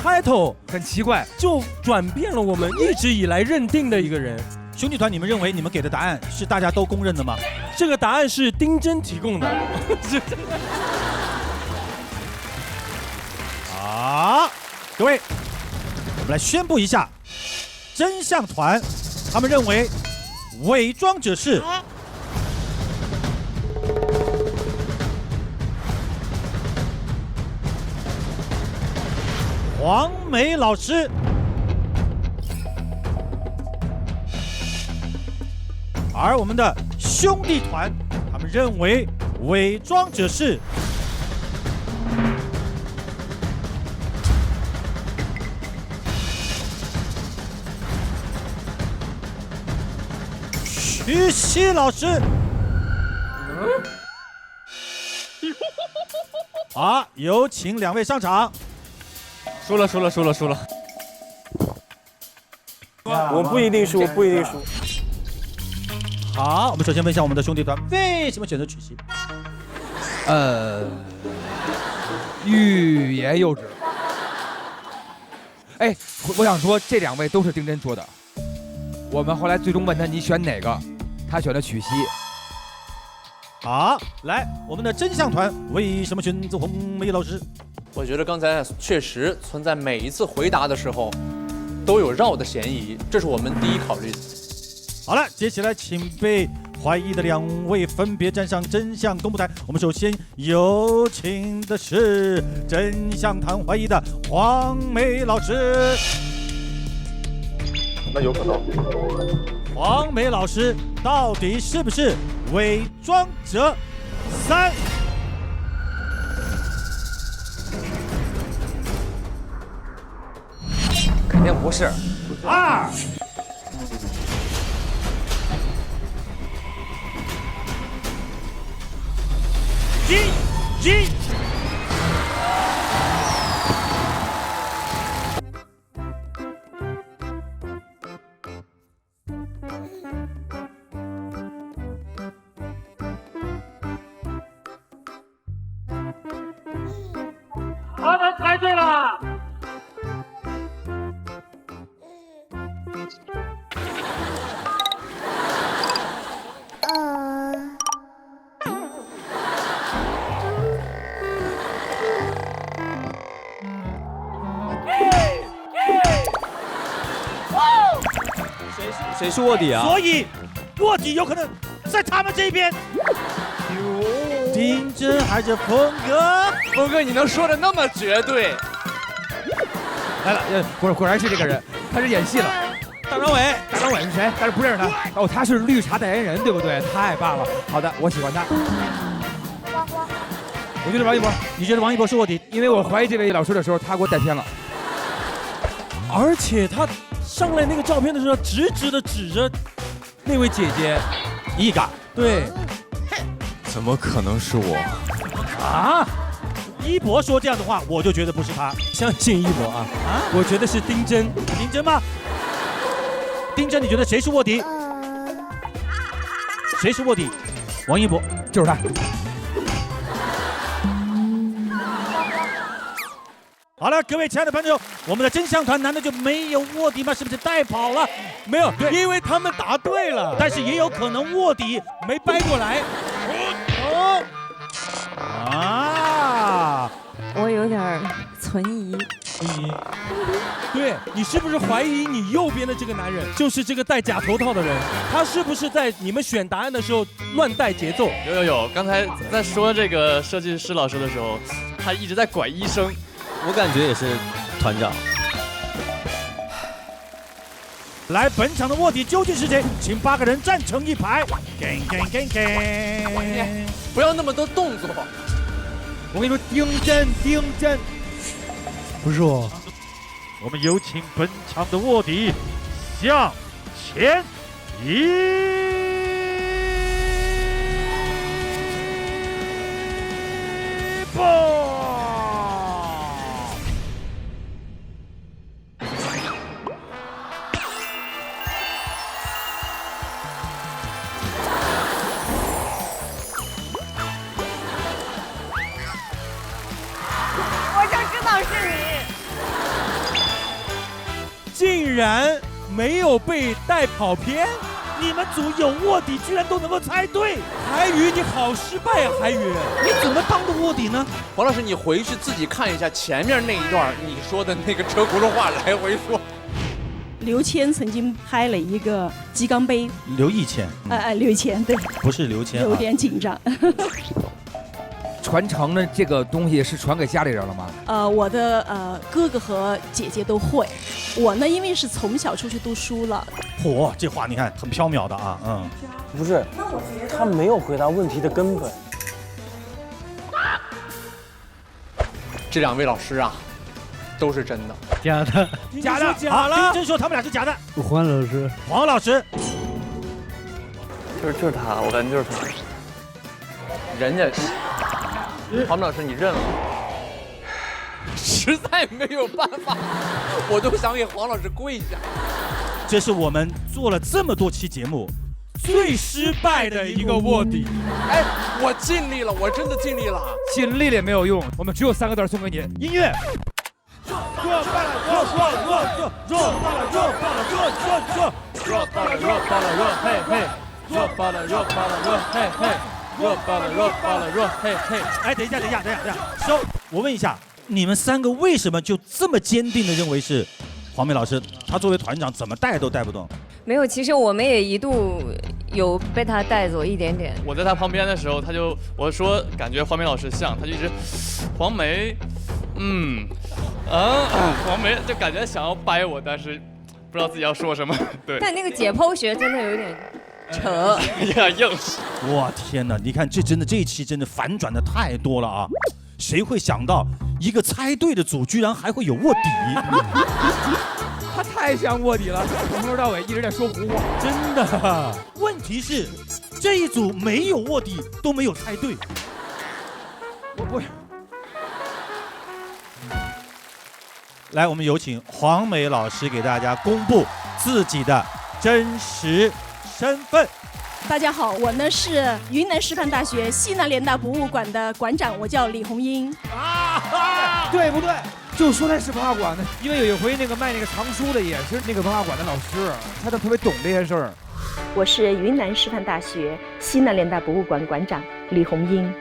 title 很奇怪，就转变了我们一直以来认定的一个人。兄弟团，你们认为你们给的答案是大家都公认的吗？这个答案是丁真提供的。好，各位，我们来宣布一下，真相团他们认为伪装者是黄梅老师。而我们的兄弟团，他们认为伪装者是徐熙老师。好，有请两位上场。输了。我不一定输，不一定输。好，我们首先问一下我们的兄弟团为什么选择曲熙？欲言又止。哎，我想说这2位都是丁真说的。我们后来最终问他你选哪个，他选了曲熙。好，来我们的真相团为什么选择黄梅老师？我觉得刚才确实存在每一次回答的时候都有绕的嫌疑，这是我们第一考虑的。好了，接下来请被怀疑的2位分别站上真相公布台。我们首先有请的是真相团怀疑的黄梅老师。那有可能。黄梅老师到底是不是伪装者？3、肯定不是。2、1。他们猜对了。谁是卧底啊？所以卧底有可能在他们这边。丁真还是峰哥？峰哥，你能说的那么绝对？来了，果然是这个人，他是演戏了。大张伟是谁？但是不认识他。哦，他是绿茶代言人，对不对？太棒了。好的，我喜欢他。我觉得王一博，你觉得王一博是卧底？因为我怀疑这位老师的时候，他给我带偏了。而且他上来那个照片的时候，直直的指着那位姐姐，一嘎。对。怎么可能是我？啊！一博说这样的话，我就觉得不是他。相信一博啊！我觉得是丁真。丁真吗？丁真，你觉得谁是卧底？谁是卧底？王一博，就是他。好了，各位亲爱的观众，我们的真相团难道就没有卧底吗？是不是带跑了？没有，因为他们答对了，但是也有可能卧底没掰过来。啊！我有点存疑。对，你是不是怀疑你右边的这个男人就是这个戴假头套的人？他是不是在你们选答案的时候乱带节奏？有，刚才在说这个设计师老师的时候，他一直在拐医生。我感觉也是团长。来，本场的卧底究竟是谁？请8个人站成一排。不要那么多动作。我跟你说，丁真，不是我。我们有请本场的卧底向前一步。是你。竟然没有被带跑偏，你们组有卧底，居然都能够猜对。韩宇，你好失败啊！韩宇，你怎么当的卧底呢？黄老师，你回去自己看一下前面那一段你说的那个车轱辘话来回说。刘谦曾经拍了一个鸡缸杯。刘以谦。刘以谦对。不是刘谦。有点紧张。传承的这个东西是传给家里人了吗？我的哥哥和姐姐都会，我呢因为是从小出去读书了。嚯，这话你看很缥缈的啊，嗯。不是，他没有回答问题的根本。这两位老师啊，都是真的。假的。假的。假了。丁真说他们俩是假的。黄老师。黄老师。就是他，我感觉就是他。人家。黄老师，你认了，实在没有办法，我都想给黄老师跪下。这是我们做了这么多期节目最失败的一个卧底。哎，我尽力了，我真的尽力了。尽力了也没有用，我们只有3个字送给你：音乐。热爆了，热爆了，热爆了，热爆了，热爆了，热爆了，热嘿嘿，热爆了，热爆了，热嘿嘿。热爆了，热爆了，热嘿嘿！哎，等一下，收！我问一下，你们3个为什么就这么坚定的认为是黄梅老师？他作为团长，怎么带都带不动。没有，其实我们也一度有被他带走一点点。我在他旁边的时候，我说感觉黄梅老师像，他就一直黄梅，黄梅就感觉想要掰我，但是不知道自己要说什么。对。但那个解剖学真的有点。扯呀硬！我天哪！你看这一期真的反转的太多了啊！谁会想到一个猜对的组居然还会有卧底？他太像卧底了，从头到尾一直在说胡话。真的。问题是这一组没有卧底，都没有猜对。我不。来，我们有请黄梅老师给大家公布自己的真实身份。大家好，我呢是云南师范大学西南联大博物馆的馆长，我叫李红英。对不对？就说他是文化馆的，因为有一回那个卖那个藏书的也是那个文化馆的老师，他都特别懂这些事儿。我是云南师范大学西南联大博物馆馆长李红英。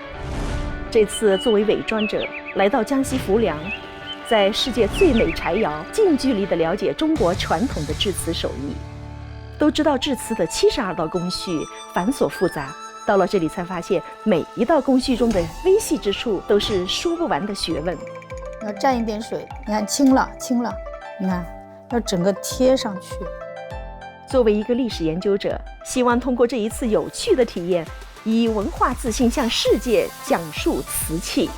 这次作为伪装者来到江西浮梁，在世界最美柴窑近距离地了解中国传统的制瓷手艺。都知道制瓷的72道工序繁琐复杂，到了这里才发现每一道工序中的微细之处都是说不完的学问。要蘸一点水，你看轻了，你看要整个贴上去。作为一个历史研究者，希望通过这一次有趣的体验，以文化自信向世界讲述瓷器。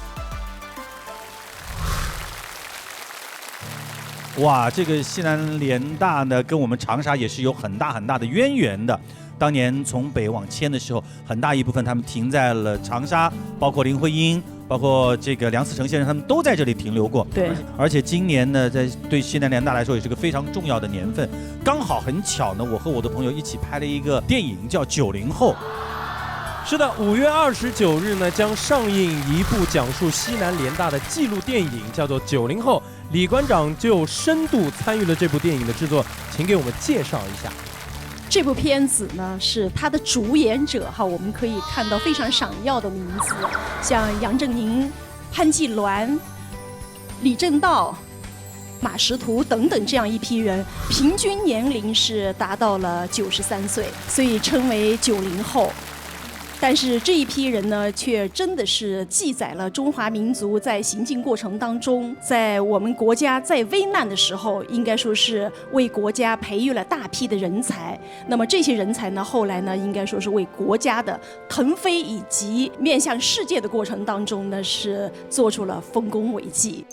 哇，这个西南联大呢，跟我们长沙也是有很大的渊源的。当年从北往迁的时候，很大一部分他们停在了长沙，包括林徽因，包括这个梁思成先生，他们都在这里停留过。对。而且今年呢，对西南联大来说也是个非常重要的年份。刚好很巧呢，我和我的朋友一起拍了一个电影，叫《90后》。是的，5月29日呢将上映一部讲述西南联大的纪录电影，叫做《90后》。李馆长就深度参与了这部电影的制作，请给我们介绍一下。这部片子呢是它的主演者哈，我们可以看到非常闪耀的名字，像杨振宁、潘季鸾、李政道、马识途等等这样一批人，平均年龄是达到了93岁，所以称为90后。但是这一批人呢，却真的是记载了中华民族在行进过程当中，在我们国家在危难的时候，应该说是为国家培育了大批的人才。那么这些人才呢，后来呢，应该说是为国家的腾飞以及面向世界的过程当中呢，是做出了丰功伟绩。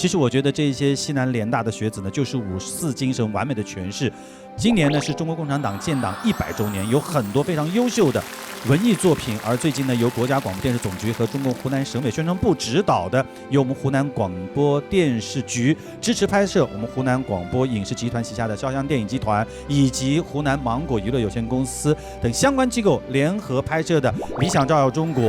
其实我觉得这些西南联大的学子呢，就是5·4精神完美的诠释。今年呢是中国共产党建党100周年，有很多非常优秀的文艺作品。而最近呢，由国家广播电视总局和中共湖南省委宣传部指导的，由我们湖南广播电视局支持拍摄，我们湖南广播影视集团旗下的潇湘电影集团以及湖南芒果娱乐有限公司等相关机构联合拍摄的《理想照耀中国》，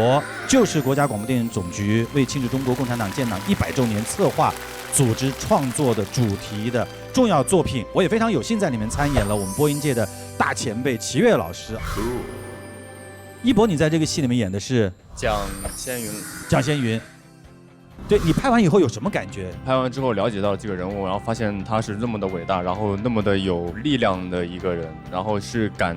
就是国家广播电视总局为庆祝中国共产党建党100周年策划组织创作的主题的重要作品。我也非常有幸在里面参演了我们播音界的大前辈齐越老师。一博，你在这个戏里面演的是蒋先云。蒋先云，对，你拍完以后有什么感觉？拍完之后了解到这个人物，然后发现他是那么的伟大，然后那么的有力量的一个人，然后是敢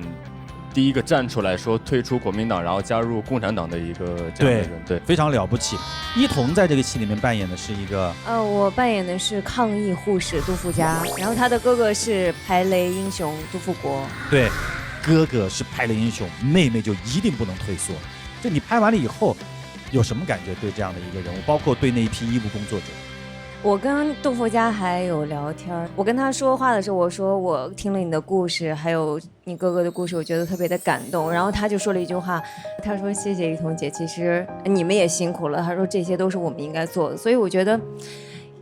第一个站出来说退出国民党，然后加入共产党的一个这样的人，对，非常了不起。一彤在这个戏里面扮演的是一个，我扮演的是抗疫护士杜富佳，然后他的哥哥是排雷英雄杜富国。对，哥哥是排雷英雄，妹妹就一定不能退缩。就你拍完了以后，有什么感觉？对这样的一个人物，包括对那一批医务工作者。我跟杜富佳还有聊天，我跟他说话的时候，我说我听了你的故事，还有你哥哥的故事，我觉得特别的感动。然后他就说了一句话，他说谢谢一彤姐，其实你们也辛苦了。他说这些都是我们应该做的。所以我觉得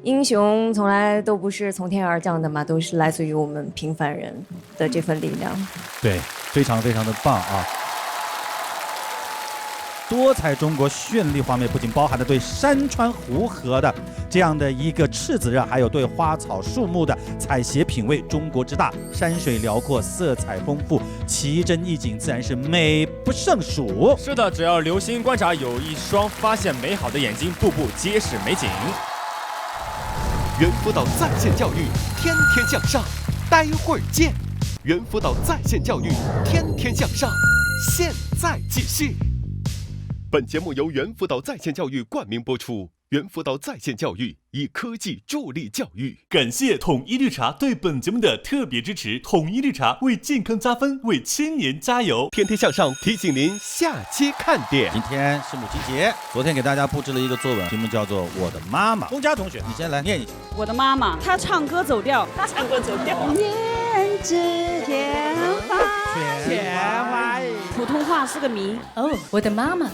英雄从来都不是从天而降的嘛，都是来自于我们平凡人的这份力量。对，非常非常的棒啊！多彩中国绚丽画面不仅包含了对山川湖河的这样的一个赤子热，还有对花草树木的采撷品味。中国之大，山水辽阔，色彩丰富，奇珍异景，自然是美不胜数。是的，只要留心观察，有一双发现美好的眼睛，步步皆是美景。猿辅导在线教育，天天向上。待会儿见。猿辅导在线教育，天天向上，现在继续。本节目由猿辅导在线教育冠名播出。猿辅导在线教育以科技助力教育。感谢统一绿茶对本节目的特别支持。统一绿茶为健康加分，为青年加油。天天向上提醒您下期看点。今天是母亲节，昨天给大家布置了一个作文，题目叫做《我的妈妈》。钟佳同学，你先来念一下。我的妈妈，她唱歌走调，她唱歌走调。胭脂甜花，甜花，普通话是个谜。哦，我的妈妈，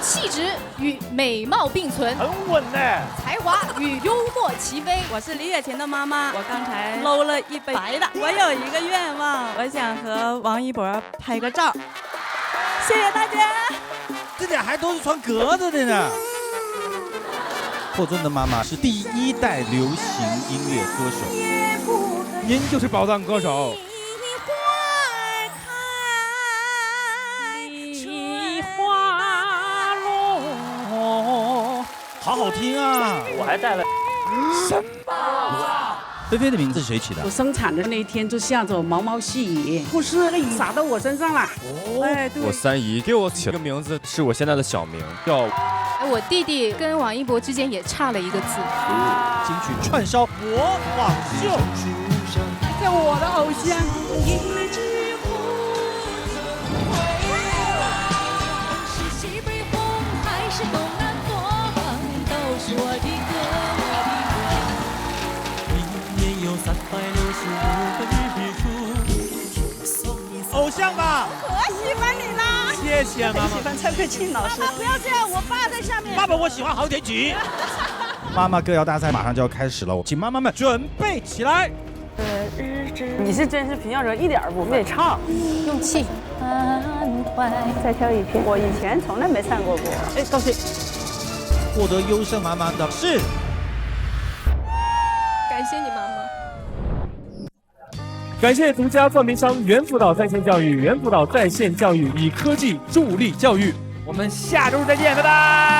气质与美貌并存，很稳呢。才华与幽默齐飞。我是李雪琴的妈妈，我刚才搂了一杯白的。我有一个愿望，我想和王一博拍个照。谢谢大家。这点还都是穿格子的呢。霍尊的妈妈是第1代流行音乐歌手，您就是宝藏歌手。好好听啊！我还带了什么？菲菲的名字是谁起的？我生产的那一天就下着毛毛细雨，护士那雨洒到我身上了。哎，对。我三姨给我起了个名字，是我现在的小名，叫。我弟弟跟王一博之间也差了一个字。金曲串烧模仿秀，这我的偶像。偶像吧，可喜欢你啦！谢谢妈妈。喜欢蔡佩庆老师。妈妈不要这样，我爸在下面。爸爸，我喜欢好点曲。妈妈歌谣大赛马上就要开始了，请妈妈们准备起来。你是真是平遥者一点不会唱，用气。再挑一篇，我以前从来没唱过歌。哎，高兴。获得优胜满满的是。感谢你妈妈。感谢独家冠名商猿辅导在线教育，猿辅导在线教育以科技助力教育。我们下周再见，拜拜。